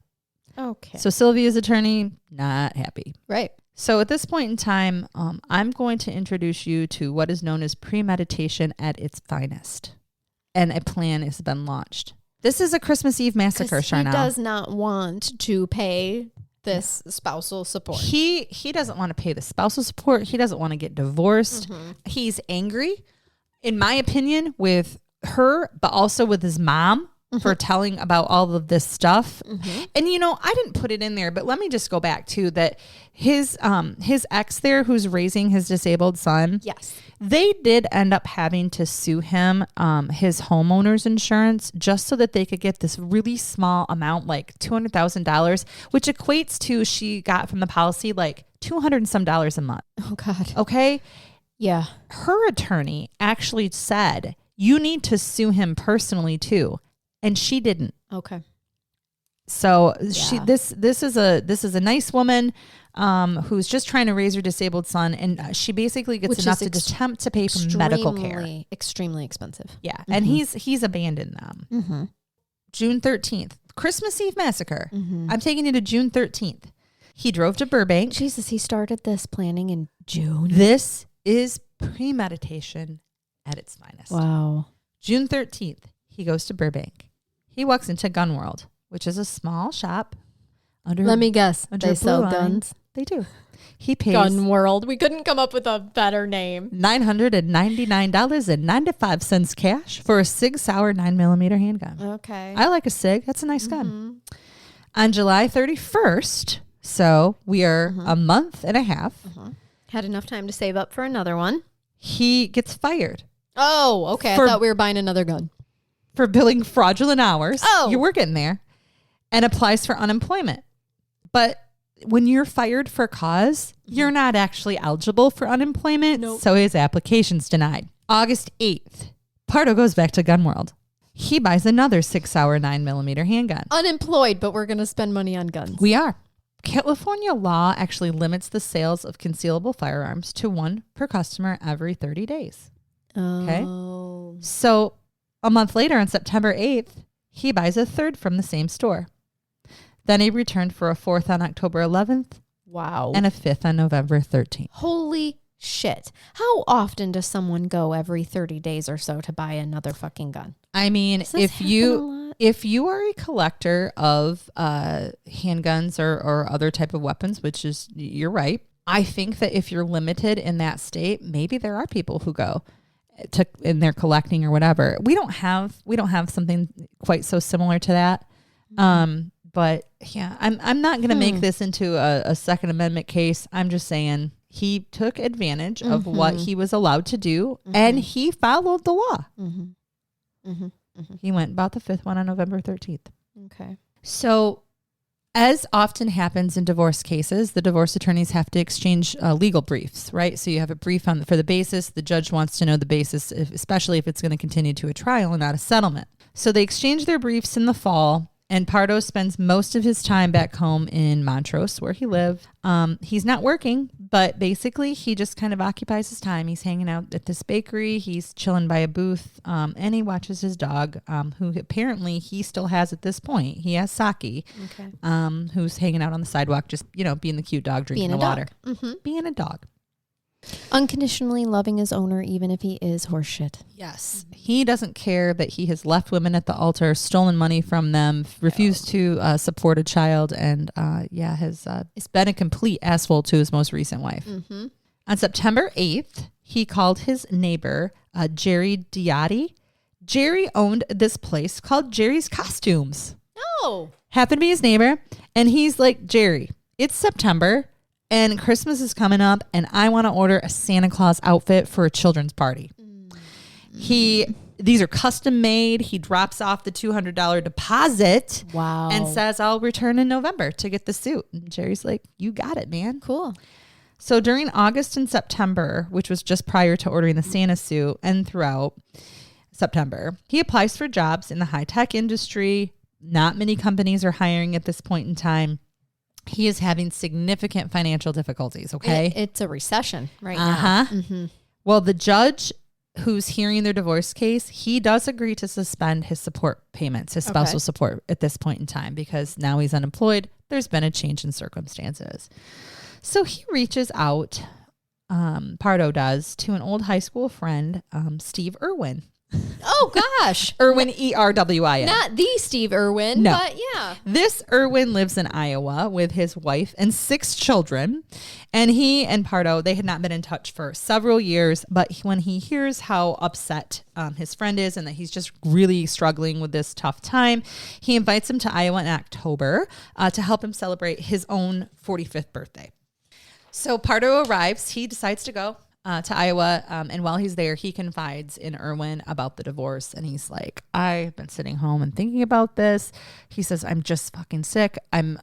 Okay. So Sylvia's attorney, not happy. Right. So at this point in time, I'm going to introduce you to what is known as premeditation at its finest. And a plan has been launched. This is a Christmas Eve massacre, Charnell. He does not want to pay this spousal support. He doesn't want to pay the spousal support. He doesn't want to get divorced. He's angry, in my opinion, with her, but also with his mom. For telling about all of this stuff. And, you know, I didn't put it in there, but let me just go back to that. His ex there who's raising his disabled son. Yes. They did end up having to sue him, his homeowner's insurance, just so that they could get this really small amount, like $200,000, which equates to, she got from the policy like $200 and some a month. Oh, God. Okay. Yeah. Her attorney actually said, you need to sue him personally too. And she didn't. Okay. So this is a nice woman who's just trying to raise her disabled son, and she basically gets enough to attempt to pay for medical care. Extremely expensive. Yeah, and he's abandoned them. June 13th, Christmas Eve massacre. I'm taking you to June 13th. He drove to Burbank. Jesus, he started this planning in June. This is premeditation at its finest. Wow. June 13th, he goes to Burbank. He walks into Gun World, which is a small shop. Let me guess. They sell guns. They do. He pays Gun World. We couldn't come up with a better name. $999.95 cash for a Sig Sauer 9mm handgun. Okay. I like a Sig. That's a nice gun. On July 31st, so we are a month and a half. Had enough time to save up for another one. He gets fired. Oh, okay. I thought we were buying another gun. For billing fraudulent hours. Oh. You were getting there. And applies for unemployment. But when you're fired for cause, you're not actually eligible for unemployment. Nope. So his application's denied. August 8th, Pardo goes back to Gun World. He buys another Sig Sauer 9mm handgun. Unemployed, but we're going to spend money on guns. We are. California law actually limits the sales of concealable firearms to one per customer every 30 days. Okay. Oh. So a month later, on September 8th, he buys a third from the same store. Then he returned for a fourth on October 11th. Wow. And a fifth on November 13th. Holy shit. How often does someone go every 30 days or so to buy another fucking gun? I mean, if you are a collector of handguns or other type of weapons, which is, you're right. I think that if you're limited in that state, maybe there are people who go and they're collecting or whatever. We don't have something quite so similar to that. But yeah, I'm not going to make this into a Second Amendment case. I'm just saying he took advantage of what he was allowed to do and he followed the law. He went and bought the fifth one on November 13th. Okay. So as often happens in divorce cases, the divorce attorneys have to exchange legal briefs, right? So you have a brief for the basis. The judge wants to know the basis, especially if it's going to continue to a trial and not a settlement. So they exchange their briefs in the fall, and Pardo spends most of his time back home in Montrose, where he lived. He's not working, but basically he just kind of occupies his time. He's hanging out at this bakery. He's chilling by a booth, and he watches his dog, who apparently he still has at this point. He has Saki, who's hanging out on the sidewalk, just, being the cute dog, drinking the water. Being a dog. Unconditionally loving his owner, even if he is horseshit. Yes. He doesn't care that he has left women at the altar, stolen money from them, refused to support a child, and has been a complete asshole to his most recent wife. On September 8th, he called his neighbor, Jerry Diotti. Jerry owned this place called Jerry's Costumes. Oh. Happened to be his neighbor. And he's like, Jerry, it's September. And Christmas is coming up, and I want to order a Santa Claus outfit for a children's party. These are custom made. He drops off the $200 deposit. Wow. And says, I'll return in November to get the suit. And Jerry's like, you got it, man. Cool. So during August and September, which was just prior to ordering the Santa suit, and throughout September, he applies for jobs in the high-tech industry. Not many companies are hiring at this point in time. He is having significant financial difficulties, okay? It's a recession right now. Mm-hmm. Well, the judge who's hearing their divorce case, he does agree to suspend his support payments, his spousal support at this point in time, because now he's unemployed. There's been a change in circumstances. So he reaches out, Pardo does, to an old high school friend, Steve Irwin. Oh, gosh. Irwin, E-R-W-I-N. Not the Steve Irwin, no. but yeah. This Irwin lives in Iowa with his wife and 6 children. And he and Pardo, they had not been in touch for several years. But when he hears how upset his friend is and that he's just really struggling with this tough time, he invites him to Iowa in October to help him celebrate his own 45th birthday. So Pardo arrives. He decides to go to Iowa. And while he's there, he confides in Irwin about the divorce. And he's like, I've been sitting home and thinking about this. He says, I'm just fucking sick. I'm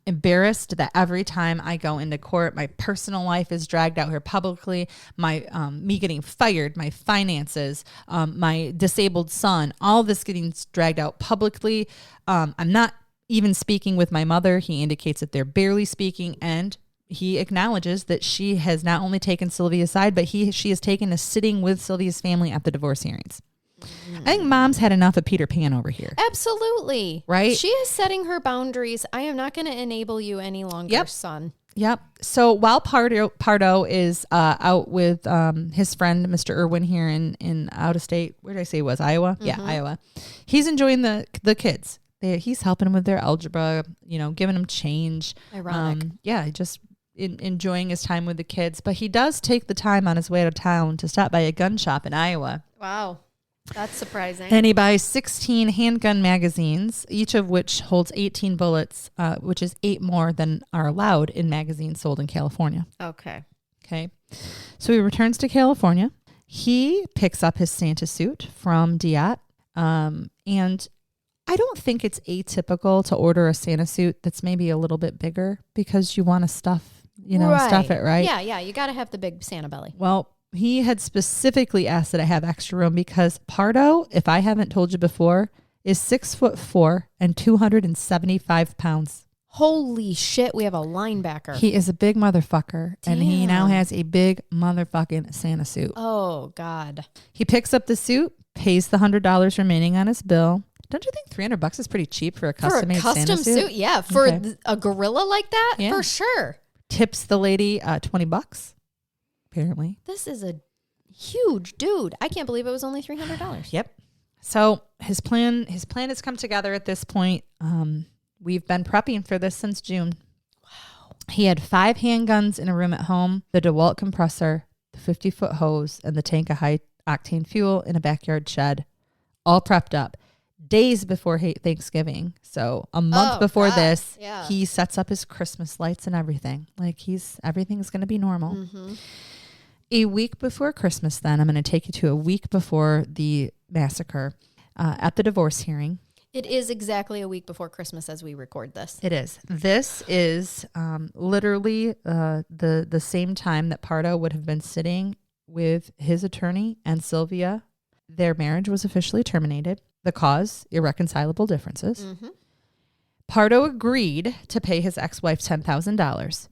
embarrassed that every time I go into court, my personal life is dragged out here publicly. My me getting fired, my finances, my disabled son, all this getting dragged out publicly. I'm not even speaking with my mother. He indicates that they're barely speaking, and he acknowledges that she has not only taken Sylvia's side, but she has taken a sitting with Sylvia's family at the divorce hearings. I think mom's had enough of Peter Pan over here. Absolutely. Right? She is setting her boundaries. I am not going to enable you any longer, son. Yep. So while Pardo is out with his friend, Mr. Irwin, here in out of state, where did I say it was? Iowa? Mm-hmm. Yeah, Iowa. He's enjoying the kids. He's helping them with their algebra, giving them change. Ironic. Just enjoying his time with the kids. But he does take the time on his way to town to stop by a gun shop in Iowa. Wow. That's surprising. And he buys 16 handgun magazines, each of which holds 18 bullets, which is 8 more than are allowed in magazines sold in California. Okay. So he returns to California. He picks up his Santa suit from Diat. And I don't think it's atypical to order a Santa suit that's maybe a little bit bigger because you want to stuff it, right? Yeah. You got to have the big Santa belly. Well, he had specifically asked that I have extra room because Pardo, if I haven't told you before, is 6'4" and 275 pounds. Holy shit, we have a linebacker. He is a big motherfucker. Damn. And he now has a big motherfucking Santa suit. Oh, God. He picks up the suit, pays the $100 remaining on his bill. Don't you think $300 is pretty cheap for a custom-made Santa suit? Yeah. For a gorilla like that, for sure. Tips the lady $20, apparently. This is a huge dude. I can't believe it was only $300. Yep. So his plan has come together at this point. We've been prepping for this since June. Wow. He had 5 handguns in a room at home, the DeWalt compressor, the 50-foot hose, and the tank of high-octane fuel in a backyard shed, all prepped up. Days before Thanksgiving. So a month before this, he sets up his Christmas lights and everything. Like everything's going to be normal. Mm-hmm. A week before Christmas, then, I'm going to take you to a week before the massacre at the divorce hearing. It is exactly a week before Christmas as we record this. It is. This is literally the same time that Pardo would have been sitting with his attorney and Sylvia. Their marriage was officially terminated. The cause, irreconcilable differences. Mm-hmm. Pardo agreed to pay his ex-wife $10,000.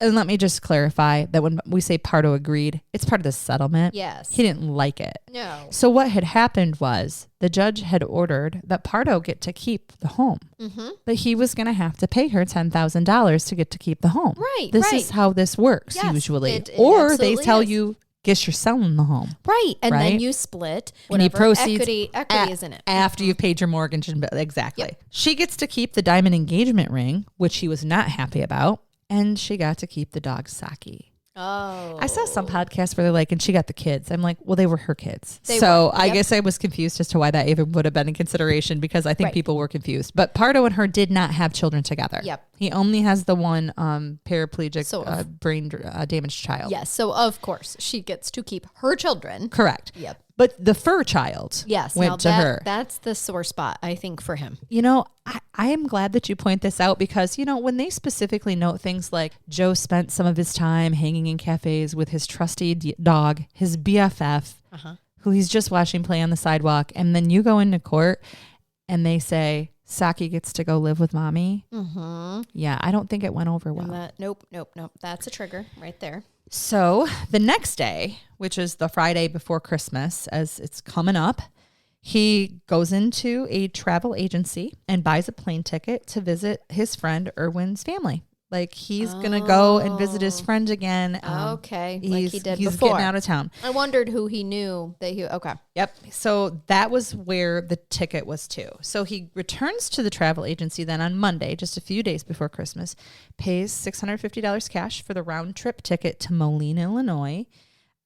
And let me just clarify that when we say Pardo agreed, it's part of the settlement. Yes. He didn't like it. No. So what had happened was the judge had ordered that Pardo get to keep the home. Mm-hmm. But he was going to have to pay her $10,000 to get to keep the home. Right. This is how this works usually. It or they tell you, guess you're selling the home. Right. And then you split any proceeds equity is in it. After you've paid your mortgage. Exactly. Yep. She gets to keep the diamond engagement ring, which he was not happy about. And she got to keep the dog Saki. Oh. I saw some podcasts where they're like, and she got the kids. I'm like, well, they were her kids. I guess I was confused as to why that even would have been in consideration because I think people were confused. But Pardo and her did not have children together. Yep. He only has the one paraplegic brain damaged child. Yes. So, of course, she gets to keep her children. Correct. Yep. But the fur child Yes, went to her. That's the sore spot, I think, for him. You know, I am glad that you point this out because, you know, when they specifically note things like Joe spent some of his time hanging in cafes with his trusty dog, his BFF, who he's just watching play on the sidewalk. And then you go into court and they say, Saki gets to go live with mommy. Mm-hmm. Yeah, I don't think it went over well. Nope. That's a trigger right there. So the next day, which is the Friday before Christmas, as it's coming up, he goes into a travel agency and buys a plane ticket to visit his friend Erwin's family. Like he's going to go and visit his friend again. Okay. Like he did he's before. Getting out of town. I wondered who he knew that he, okay. Yep. So that was where the ticket was to. So he returns to the travel agency then on Monday, just a few days before Christmas, pays $650 cash for the round trip ticket to Moline, Illinois,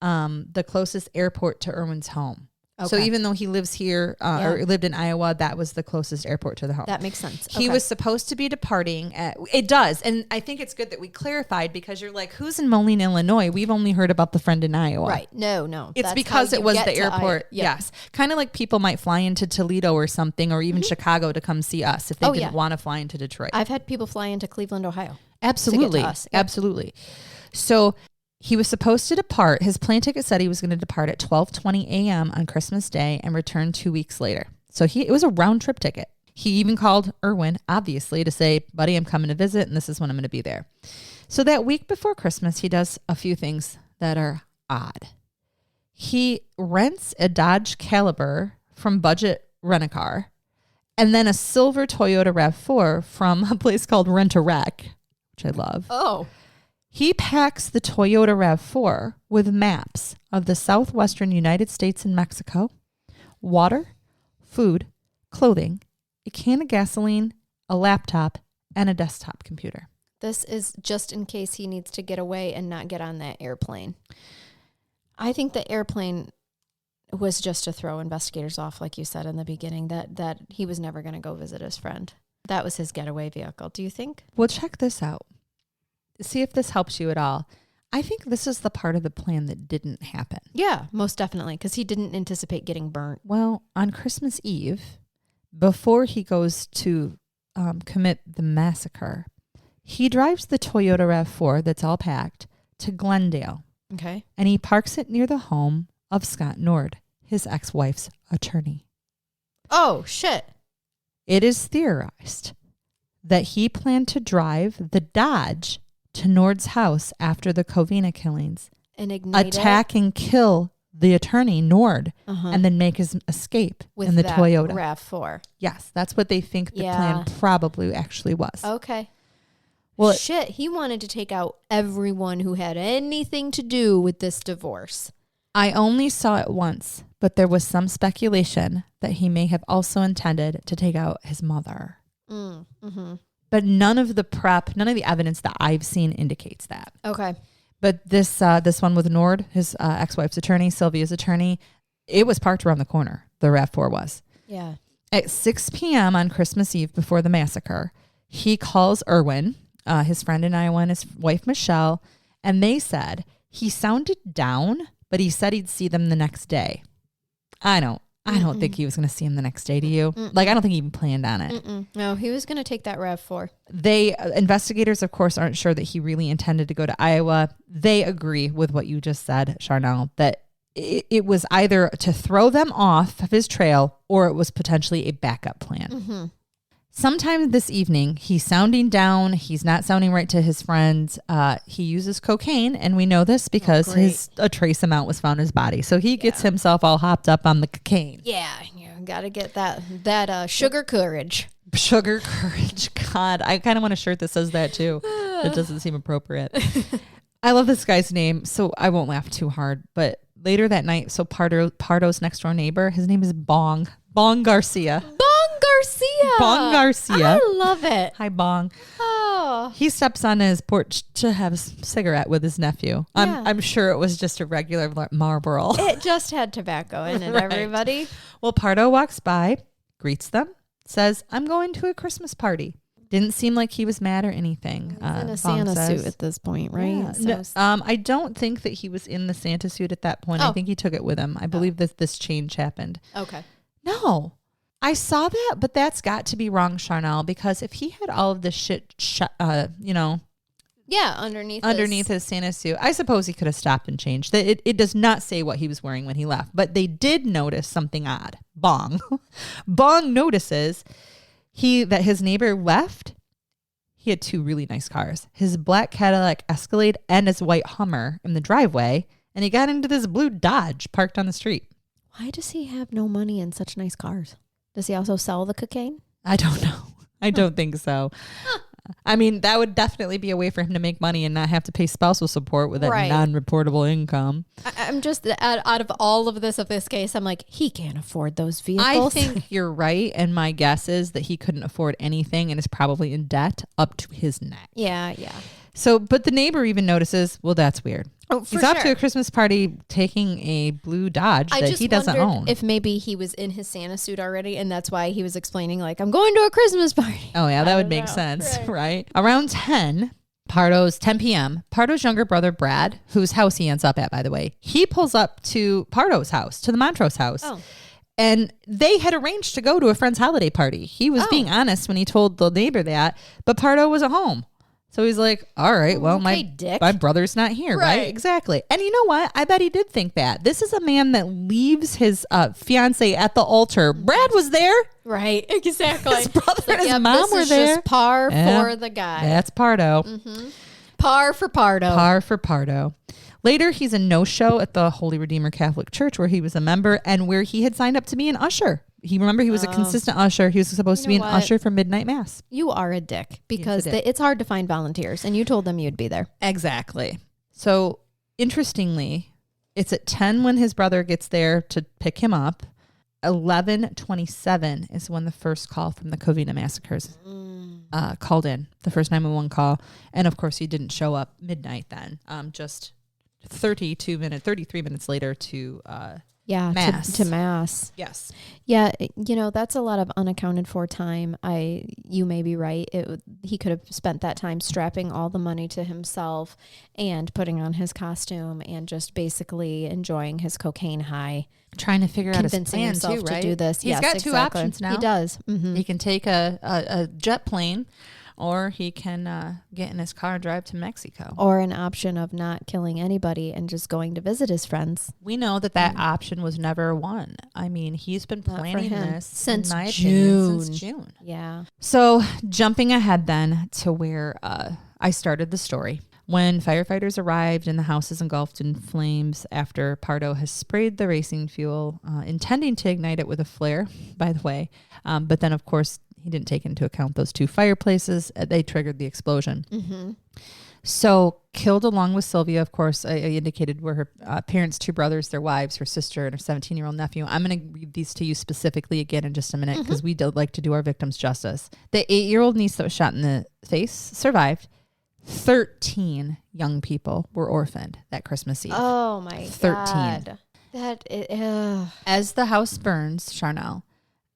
the closest airport to Erwin's home. Okay. So even though he lives here or lived in Iowa, that was the closest airport to the home. That makes sense. He was supposed to be departing. It does. And I think it's good that we clarified because you're like, who's in Moline, Illinois? We've only heard about the friend in Iowa. Right. No. It's because it was the airport. Yes. Kind of like people might fly into Toledo or something or even Chicago to come see us if they didn't want to fly into Detroit. I've had people fly into Cleveland, Ohio. Absolutely. To get to us. Absolutely. So he was supposed to depart. His plane ticket said he was going to depart at 12:20 a.m. on Christmas Day and return 2 weeks later. So it was a round trip ticket. He even called Erwin, obviously, to say, buddy, I'm coming to visit and this is when I'm going to be there. So that week before Christmas, he does a few things that are odd. He rents a Dodge Caliber from Budget Rent-A-Car and then a silver Toyota RAV4 from a place called Rent-A-Wreck, which I love. Oh. He packs the Toyota RAV4 with maps of the southwestern United States and Mexico, water, food, clothing, a can of gasoline, a laptop, and a desktop computer. This is just in case he needs to get away and not get on that airplane. I think the airplane was just to throw investigators off, like you said in the beginning, that he was never going to go visit his friend. That was his getaway vehicle. Do you think? Well, check this out. See if this helps you at all. I think this is the part of the plan that didn't happen. Yeah, most definitely, because he didn't anticipate getting burnt. Well, on Christmas Eve, before he goes to commit the massacre, he drives the Toyota RAV4 that's all packed to Glendale. Okay. And he parks it near the home of Scott Nord, his ex-wife's attorney. Oh, shit. It is theorized that he planned to drive the Dodge to Nord's house after the Covina killings, and attack and kill the attorney, Nord, and then make his escape in the Toyota. RAV4. Yes, that's what they think the plan probably actually was. Okay. Well, shit, he wanted to take out everyone who had anything to do with this divorce. I only saw it once, but there was some speculation that he may have also intended to take out his mother. Mm-hmm. But none of the evidence that I've seen indicates that. Okay. But this one with Nord, his ex-wife's attorney, Sylvia's attorney, it was parked around the corner. The RAV4 was. Yeah. At 6 p.m. on Christmas Eve before the massacre, he calls Erwin, his friend in Iowa, and his wife, Michelle, and they said he sounded down, but he said he'd see them the next day. I don't think he was going to see him the next day, do you? Like, I don't think he even planned on it. No, he was going to take that RAV4. Investigators, of course, aren't sure that he really intended to go to Iowa. They agree with what you just said, Charnell, that it was either to throw them off of his trail or it was potentially a backup plan. Mm-hmm. Sometime this evening, he's sounding down. He's not sounding right to his friends. He uses cocaine, and we know this because a trace amount was found in his body. So he gets himself all hopped up on the cocaine. Yeah, you got to get that sugar courage. Sugar courage. God, I kind of want a shirt that says that too. It doesn't seem appropriate. I love this guy's name, so I won't laugh too hard. But later that night, so Pardo's next door neighbor, his name is Bong Garcia. Bong Garcia. I love it. Hi, Bong. Oh. He steps on his porch to have a cigarette with his nephew. I'm sure it was just a regular Marlboro. It just had tobacco in it, everybody. Well, Pardo walks by, greets them, says, I'm going to a Christmas party. Didn't seem like he was mad or anything. He's in a Santa suit at this point, right? Yeah. I don't think that he was in the Santa suit at that point. I think he took it with him. I believe that this change happened. Okay. No, I saw that, but that's got to be wrong, Charnell, because if he had all of this shit, underneath his Santa suit, I suppose he could have stopped and changed. It does not say what he was wearing when he left, but they did notice something odd. Bong notices that his neighbor left. He had 2 really nice cars, his black Cadillac Escalade and his white Hummer in the driveway, and he got into this blue Dodge parked on the street. Why does he have no money in such nice cars? Does he also sell the cocaine? I don't know. I don't think so. I mean, that would definitely be a way for him to make money and not have to pay spousal support with that non-reportable income. I'm just, out of all of this case, I'm like, he can't afford those vehicles. I think you're right. And my guess is that he couldn't afford anything and is probably in debt up to his neck. Yeah. So, but the neighbor even notices, well, that's weird. Oh, He's off to a Christmas party taking a blue Dodge that he doesn't own. If maybe he was in his Santa suit already, and that's why he was explaining, like, I'm going to a Christmas party. Oh, yeah, that would make sense, right? Around 10 p.m., Pardo's younger brother, Brad, whose house he ends up at, by the way, he pulls up to Pardo's house, to the Montrose house. Oh. And they had arranged to go to a friend's holiday party. He was being honest when he told the neighbor that, but Pardo was at home. So he's like, all right, well, my brother's not here, right? Exactly. And you know what? I bet he did think that. This is a man that leaves his fiance at the altar. Brad was there. Right, exactly. His brother and his mom were there. Just par for the guy. That's Pardo. Mm-hmm. Par for Pardo. Par for Pardo. Later, he's a no-show at the Holy Redeemer Catholic Church where he was a member and where he had signed up to be an usher. He was a consistent usher. He was supposed to be an usher for midnight mass. You are a dick because it's hard to find volunteers, and you told them you'd be there. Exactly. So interestingly, it's at 10 when his brother gets there to pick him up. 11:27 is when the first call from the Covina massacres called in, the first 911 call, and of course he didn't show up midnight then. Just 33 minutes later to mass. To mass. Yes. Yeah, that's a lot of unaccounted for time. You may be right. He could have spent that time strapping all the money to himself and putting on his costume and just basically enjoying his cocaine high. Trying to figure out his plan himself too, right? To do this. He's got two options now. He does. Mm-hmm. He can take a jet plane, or he can get in his car and drive to Mexico. Or an option of not killing anybody and just going to visit his friends. We know that option was never one. I mean, he's been planning this since June. Yeah. So jumping ahead then to where I started the story. When firefighters arrived and the house is engulfed in flames after Pardo has sprayed the racing fuel, intending to ignite it with a flare, by the way. But then, of course, he didn't take into account those 2 fireplaces. They triggered the explosion. Mm-hmm. So killed along with Sylvia, of course, I indicated were her parents, 2 brothers, their wives, her sister, and her 17-year-old nephew. I'm going to read these to you specifically again in just a minute because we do like to do our victims justice. The 8-year-old niece that was shot in the face survived. 13 young people were orphaned that Christmas Eve. Oh, my 13. God. As the house burns, Charnell,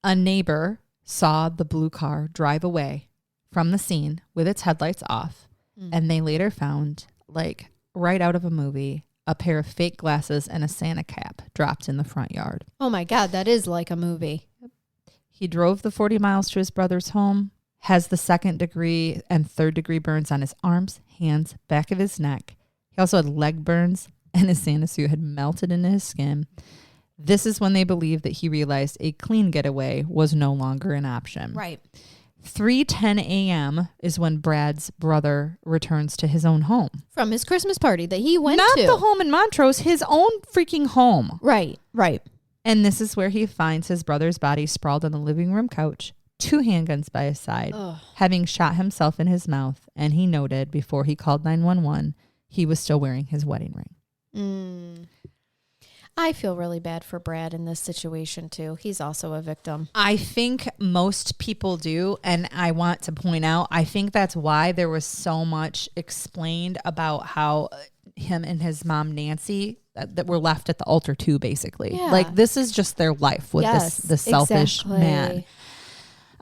a neighbor saw the blue car drive away from the scene with its headlights off. And they later found, like right out of a movie, a pair of fake glasses and a Santa cap dropped in the front yard. Oh my God, that is like a movie. He drove the 40 miles to his brother's home, has the 2nd degree and 3rd degree burns on his arms, hands, back of his neck. He also had leg burns and his Santa suit had melted into his skin. This is when they believed that he realized a clean getaway was no longer an option. Right. 3:10 a.m. is when Brad's brother returns to his own home. From his Christmas party that he went to. Not the home in Montrose, his own freaking home. Right. And this is where he finds his brother's body sprawled on the living room couch, 2 handguns by his side, having shot himself in his mouth. And he noted before he called 911, he was still wearing his wedding ring. I feel really bad for Brad in this situation, too. He's also a victim. I think most people do. And I want to point out, I think that's why there was so much explained about how him and his mom, Nancy, that were left at the altar, too, basically. Yeah. Like, this is just their life with this selfish man.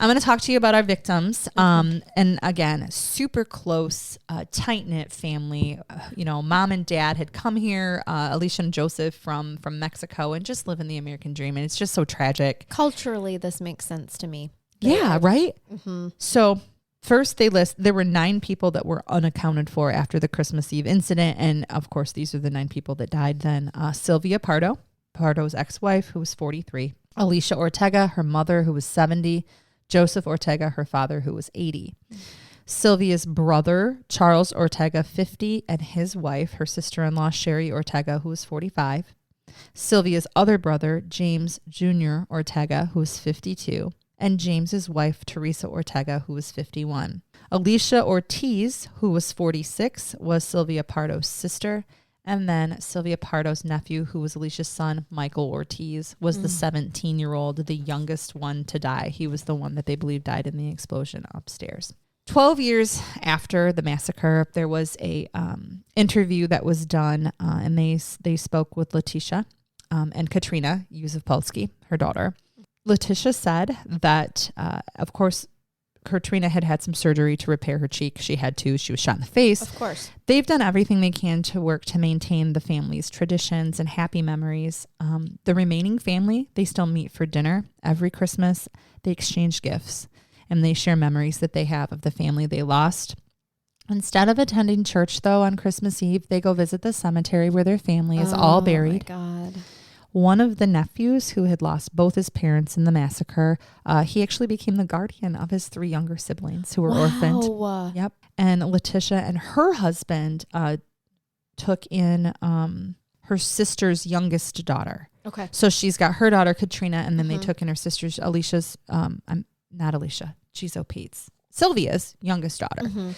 I'm going to talk to you about our victims. And again, super close, tight-knit family. Mom and dad had come here, Alicia and Joseph from Mexico, and just living the American dream. And it's just so tragic. Culturally, this makes sense to me. Yeah, right? Mm-hmm. So first there were 9 people that were unaccounted for after the Christmas Eve incident. And of course, these are the 9 people that died then. Sylvia Pardo, Pardo's ex-wife, who was 43. Alicia Ortega, her mother, who was 70. Joseph Ortega, her father, who was 80. Sylvia's brother, Charles Ortega, 50, and his wife, her sister-in-law, Sherry Ortega, who was 45. Sylvia's other brother, James Jr. Ortega, who was 52, and James's wife, Teresa Ortega, who was 51. Alicia Ortiz, who was 46, was Sylvia Pardo's sister. And then Sylvia Pardo's nephew, who was Alicia's son, Michael Ortiz, was the 17-year-old, the youngest one to die. He was the one that they believe died in the explosion upstairs. 12 years after the massacre, there was a interview that was done, and they spoke with Letitia and Katrina Yusufpolsky, her daughter. Letitia said that, of course, Katrina had some surgery to repair her cheek. She was shot in the face. Of course. They've done everything they can to work to maintain the family's traditions and happy memories. The remaining family, they still meet for dinner every Christmas. They exchange gifts and they share memories that they have of the family they lost. Instead of attending church, though, on Christmas Eve, they go visit the cemetery where their family is all buried. Oh, my God. One of the nephews who had lost both his parents in the massacre, he actually became the guardian of his 3 younger siblings who were orphaned. Yep. And Letitia and her husband took in her sister's youngest daughter. Okay. So she's got her daughter, Katrina, and then they took in her sister's, Alicia's, not Alicia, she's Pete's, Sylvia's youngest daughter.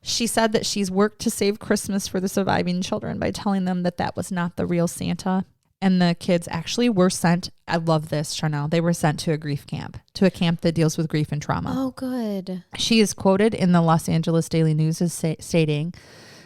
She said that she's worked to save Christmas for the surviving children by telling them that was not the real Santa. And the kids actually were sent, I love this, Charnell, they were sent to a grief camp, to a camp that deals with grief and trauma. Oh, good. She is quoted in the Los Angeles Daily News as stating,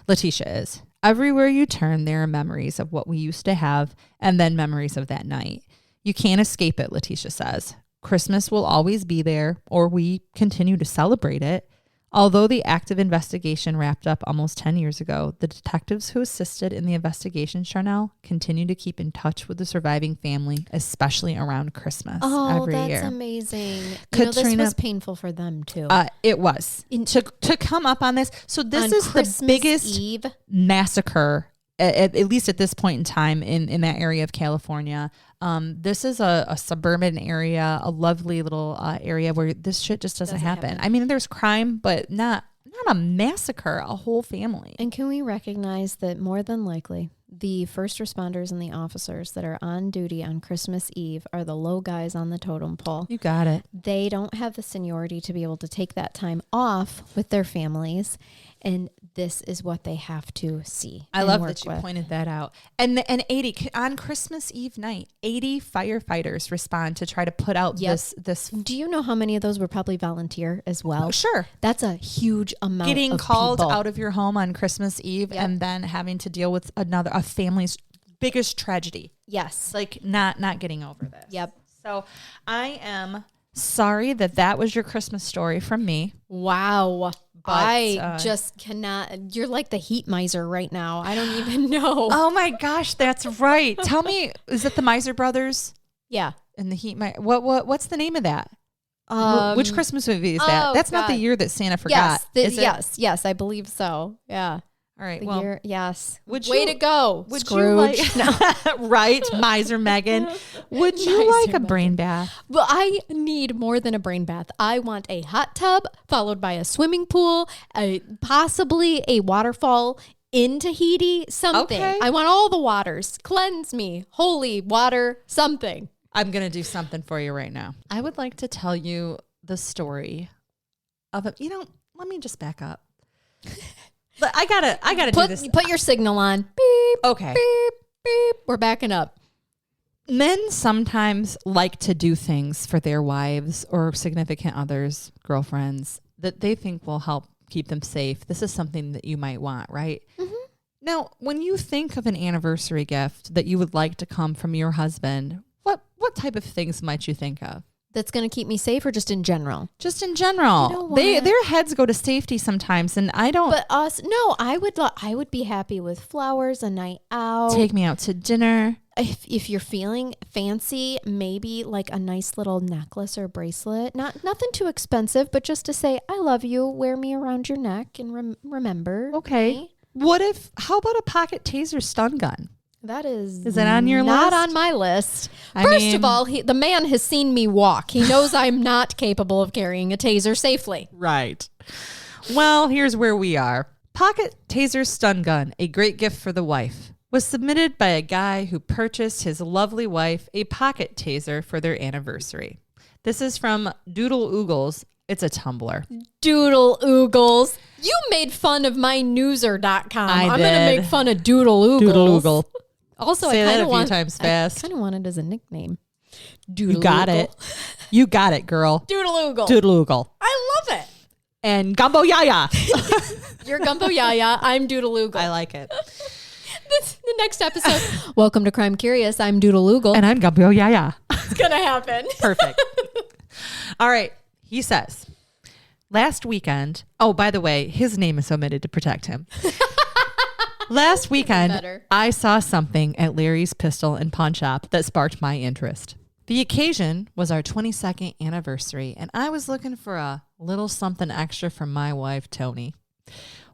Letitia is, everywhere you turn, there are memories of what we used to have and then memories of that night. You can't escape it, Letitia says. Christmas will always be there, or we continue to celebrate it. Although the active investigation wrapped up almost 10 years ago, the detectives who assisted in the investigation, Charnell, continue to keep in touch with the surviving family, especially around Christmas every year. Oh, that's amazing. Katrina, this was painful for them, too. It was. To come up on this. So this is Christmas the biggest Eve massacre, at least at this point in time, in that area of California. This is a suburban area, a lovely little area where this shit just doesn't happen. I mean, there's crime, but not a massacre, a whole family. And can we recognize that more than likely the first responders and the officers that are on duty on Christmas Eve are the low guys on the totem pole? You got it. They don't have the seniority to be able to take that time off with their families. And this is what they have to see. I love that you pointed that out. And 80 on Christmas Eve night, 80 firefighters respond to try to put out this. Do you know how many of those were probably volunteer as well? Oh, sure. That's a huge amount. Getting called people out of your home on Christmas Eve and then having to deal with a family's biggest tragedy. Yes. Like not getting over this. Yep. So I am sorry that was your Christmas story from me. Wow. But, I just cannot. You're like the heat miser right now. I don't even know. Oh my gosh, that's right. Tell me, is it the Miser Brothers? Yeah. And the heat miser. What's the name of that? Which Christmas movie is that? That's not the year that Santa forgot. Yes, I believe so. Yeah. All right. Yes. Way to go, would Scrooge. You like, right, Miser Megan. Would you like a brain bath? Well, I need more than a brain bath. I want a hot tub followed by a swimming pool, possibly a waterfall in Tahiti, something. Okay. I want all the waters. Cleanse me. Holy water, something. I'm going to do something for you right now. I would like to tell you the story of let me just back up. But I gotta do this. Put your signal on. Beep. Okay. Beep, beep. We're backing up. Men sometimes like to do things for their wives or significant others, girlfriends, that they think will help keep them safe. This is something that you might want, right? Mm-hmm. Now, when you think of an anniversary gift that you would like to come from your husband, what type of things might you think of? that's going to keep me safe, or just in general? Just in general. Their heads go to safety sometimes, and I don't. But us, no, I would be happy with flowers, a night out. Take me out to dinner. If you're feeling fancy, maybe like a nice little necklace or bracelet. Nothing too expensive, but just to say, I love you, wear me around your neck and remember. Okay. Me. How about a pocket taser stun gun? That is it on your list? Not on my list. First of all, the man has seen me walk. He knows I'm not capable of carrying a taser safely. Right. Well, here's where we are. Pocket taser stun gun, a great gift for the wife, was submitted by a guy who purchased his lovely wife a pocket taser for their anniversary. This is from Doodle Oogles. It's a Tumblr. Doodle Oogles. You made fun of my newser.com. I'm going to make fun of Doodle Oogles. Doodle Oogle. Also, say that a few times fast. I kind of want it as a nickname. Doodle You got Oogle. it. You got it, girl. Doodle Oogle. Doodle Oogle. I love it. And Gumbo Yaya. You're Gumbo Yaya. I'm Doodle Oogle. I like it. The next episode. Welcome to Crime Curious. I'm Doodle Oogle. And I'm Gumbo Yaya. It's going to happen. Perfect. All right. He says, last weekend. Oh, by the way, his name is omitted to protect him. Last weekend, I saw something at Larry's Pistol and Pawn Shop that sparked my interest. The occasion was our 22nd anniversary, and I was looking for a little something extra from my wife, Tony.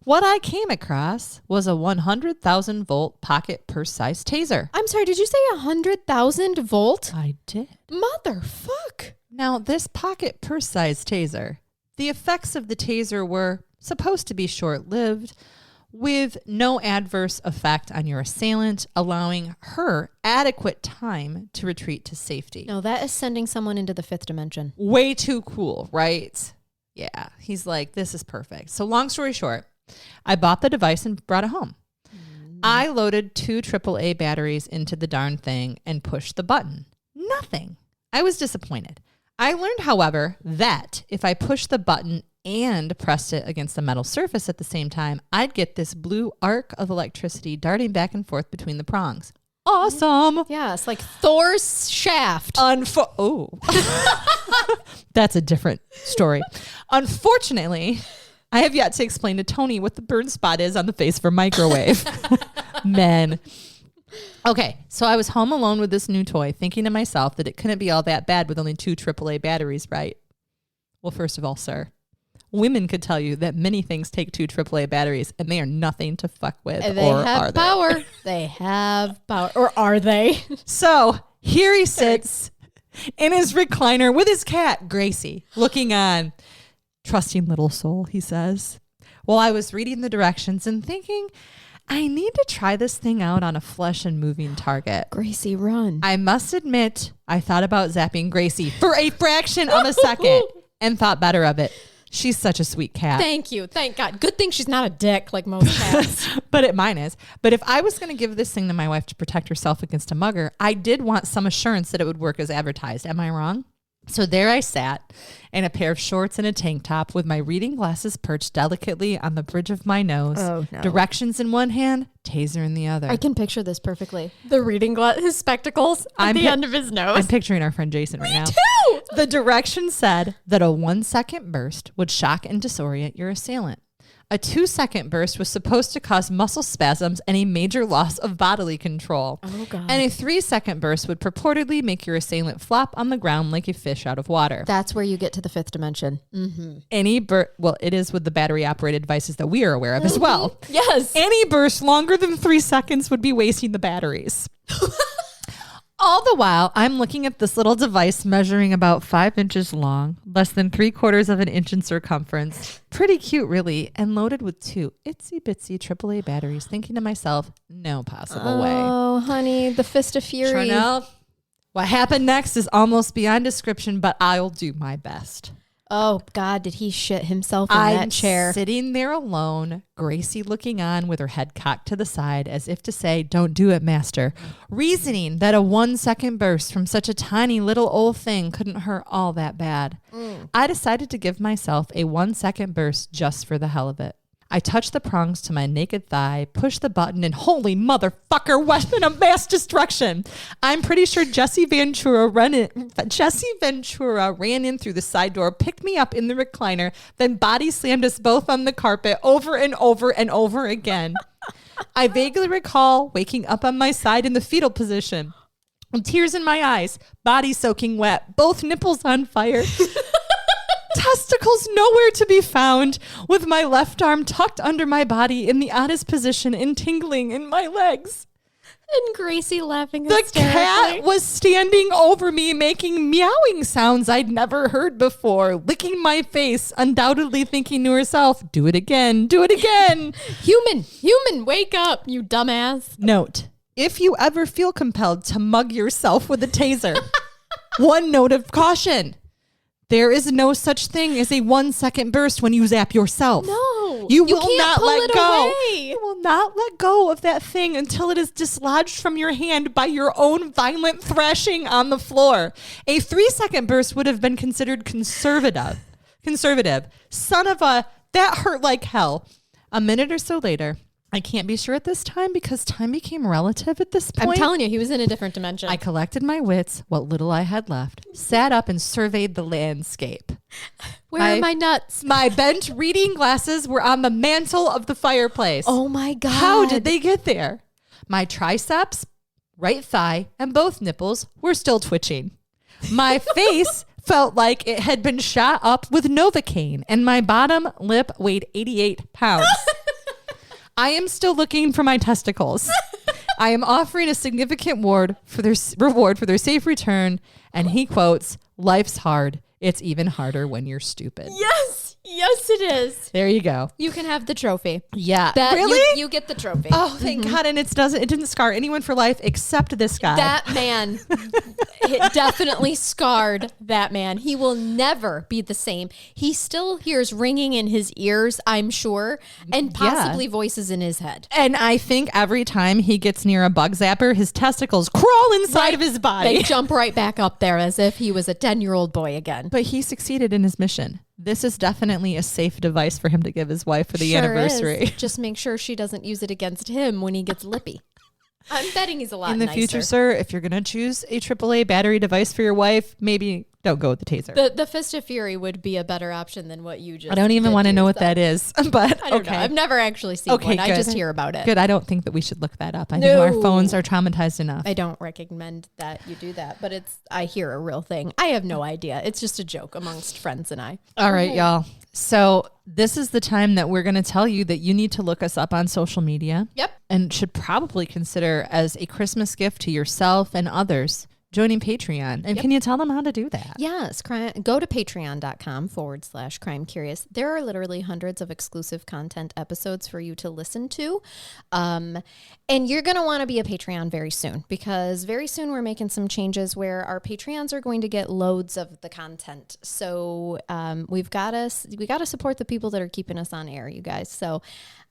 What I came across was a 100,000 volt pocket purse-sized taser. I'm sorry, did you say 100,000 volt? I did. Motherfuck. Now, this pocket purse-sized taser, the effects of the taser were supposed to be short-lived, with no adverse effect on your assailant, allowing her adequate time to retreat to safety. No, that is sending someone into the fifth dimension. Way too cool, right? Yeah. He's like, this is perfect. So long story short, I bought the device and brought it home. I loaded 2 AAA batteries into the darn thing and pushed the button. Nothing. I was disappointed. I learned, however, that if I pushed the button and pressed it against the metal surface at the same time, I'd get this blue arc of electricity darting back and forth between the prongs. Awesome. Yeah, it's like Thor's shaft. Oh. That's a different story. Unfortunately, I have yet to explain to Tony what the burn spot is on the face of a microwave. Men. Okay, so I was home alone with this new toy, thinking to myself that it couldn't be all that bad with only 2 AAA batteries, right? Well, first of all, sir, women could tell you that many things take 2 AAA batteries, and they are nothing to fuck with. They have power. They have power. Or are they? So here he sits in his recliner with his cat, Gracie, looking on. Trusting little soul, he says. While I was reading the directions and thinking, I need to try this thing out on a flesh and moving target. Gracie, run. I must admit, I thought about zapping Gracie for a fraction of a second and thought better of it. She's such a sweet cat. Thank you. Thank God. Good thing she's not a dick like most cats. But mine is. But if I was going to give this thing to my wife to protect herself against a mugger, I did want some assurance that it would work as advertised. Am I wrong? So there I sat in a pair of shorts and a tank top with my reading glasses perched delicately on the bridge of my nose. Oh, no. Directions in one hand, taser in the other. I can picture this perfectly. The reading his spectacles at the end of his nose. I'm picturing our friend Jason right now. Me too! The directions said that a 1-second burst would shock and disorient your assailant. A 2-second burst was supposed to cause muscle spasms and a major loss of bodily control. Oh, God. And a 3-second burst would purportedly make your assailant flop on the ground like a fish out of water. That's where you get to the fifth dimension. Mm-hmm. Well, it is with the battery-operated devices that we are aware of as well. Yes. Any burst longer than 3 seconds would be wasting the batteries. All the while, I'm looking at this little device measuring about 5 inches long, less than 3/4 of an inch in circumference. Pretty cute, really, and loaded with 2 itsy-bitsy AAA batteries, thinking to myself, no possible way. Oh, honey, the fist of fury. Charnell, what happened next is almost beyond description, but I'll do my best. Oh, God, did he shit himself in that chair? I'm sitting there alone, Gracie looking on with her head cocked to the side as if to say, don't do it, master. Reasoning that a 1-second burst from such a tiny little old thing couldn't hurt all that bad. I decided to give myself a 1-second burst just for the hell of it. I touch the prongs to my naked thigh, push the button, and holy motherfucker, weapon of mass destruction. I'm pretty sure Jesse Ventura ran in through the side door, picked me up in the recliner, then body slammed us both on the carpet over and over and over again. I vaguely recall waking up on my side in the fetal position, tears in my eyes, body soaking wet, both nipples on fire. Testicles nowhere to be found, with my left arm tucked under my body in the oddest position and tingling in my legs. And Gracie laughing The hysterically. cat was standing over me, making meowing sounds I'd never heard before, licking my face, undoubtedly thinking to herself, do it again, do it again. Human, wake up, you dumbass. Note, if you ever feel compelled to mug yourself with a taser, one note of caution. There is no such thing as a 1 second burst when you zap yourself. No, you you will can't not pull let it go. away. You will not let go of that thing until it is dislodged from your hand by your own violent thrashing on the floor. A 3 second burst would have been considered conservative. Son of a, that hurt like hell. A minute or so later, I can't be sure at this time because time became relative at this point. I'm telling you, he was in a different dimension. I collected my wits, what little I had left, sat up and surveyed the landscape. Where are my nuts? My bent reading glasses were on the mantle of the fireplace. Oh my God. How did they get there? My triceps, right thigh, and both nipples were still twitching. My face felt like it had been shot up with Novocaine, and my bottom lip weighed 88 pounds. I am still looking for my testicles. I am offering a significant reward for their safe return. And he quotes, life's hard. It's even harder when you're stupid. Yes, it is. There you go. You can have the trophy. Yeah. That, really? You get the trophy. Oh, thank God. And it didn't scar anyone for life except this guy. That man, it definitely scarred that man. He will never be the same. He still hears ringing in his ears, I'm sure, and possibly voices in his head. And I think every time he gets near a bug zapper, his testicles crawl inside of his body. They jump right back up there as if he was a 10-year-old boy again. But he succeeded in his mission. This is definitely a safe device for him to give his wife for the anniversary. Is. Just make sure she doesn't use it against him when he gets lippy. I'm betting he's a lot nicer. In the future, sir, if you're going to choose a AAA battery device for your wife, maybe don't go with the taser. The Fist of Fury would be a better option than what you just I don't even want to know what that is, but I don't know. I've never actually seen one. Good. I just hear about it. Good. I don't think that we should look that up. I think our phones are traumatized enough. I don't recommend that you do that, but I hear a real thing. I have no idea. It's just a joke amongst friends and I. All right, y'all. So this is the time that we're going to tell you that you need to look us up on social media. Yep. And should probably consider as a Christmas gift to yourself and others joining Patreon. And can you tell them how to do that? Yes. Go to patreon.com/Crime Curious. There are literally hundreds of exclusive content episodes for you to listen to. And you're going to want to be a Patreon very soon, because very soon we're making some changes where our Patreons are going to get loads of the content. So we got to support the people that are keeping us on air, you guys. So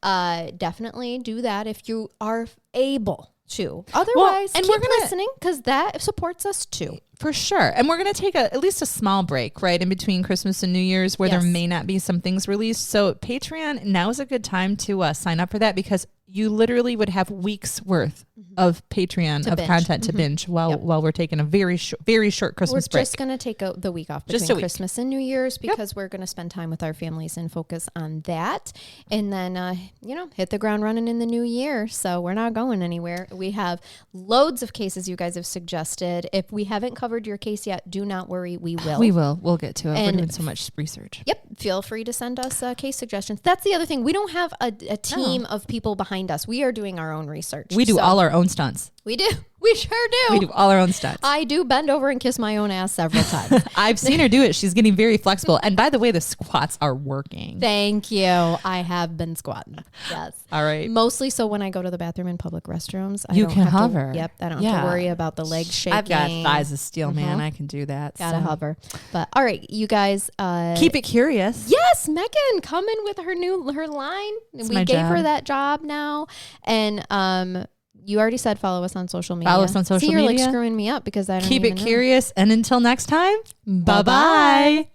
definitely do that if you are able to. Otherwise, keep listening, because that supports us too. For sure. And we're going to take at least a small break, right, in between Christmas and New Year's where there may not be some things released. So Patreon, now is a good time to sign up for that, because you literally would have weeks worth of Patreon content to binge while we're taking a very short Christmas break. We're just going to take the week off between Christmas and New Year's, because we're going to spend time with our families and focus on that. And then, hit the ground running in the new year. So we're not going anywhere. We have loads of cases you guys have suggested. If we haven't covered your case yet, do not worry. We will. We will. We'll get to it. We're doing so much research. Yep. Feel free to send us case suggestions. That's the other thing. We don't have a team of people behind us. We are doing our own research. We do all our own stunts. We do. We sure do. We do all our own stunts. I do bend over and kiss my own ass several times. I've seen her do it. She's getting very flexible. And by the way, the squats are working. Thank you. I have been squatting. Yes. All right. Mostly so when I go to the bathroom in public restrooms, I you don't can have hover. I don't have to worry about the legs shaking. I've got thighs of steel, man. I can do that. Gotta hover. But all right, you guys. Keep it curious. Yes, Megan coming with her line. We gave her that job now. And you already said follow us on social media. Follow us on social media. You're like screwing me up because I don't Keep even it know. curious. And until next time, bye-bye.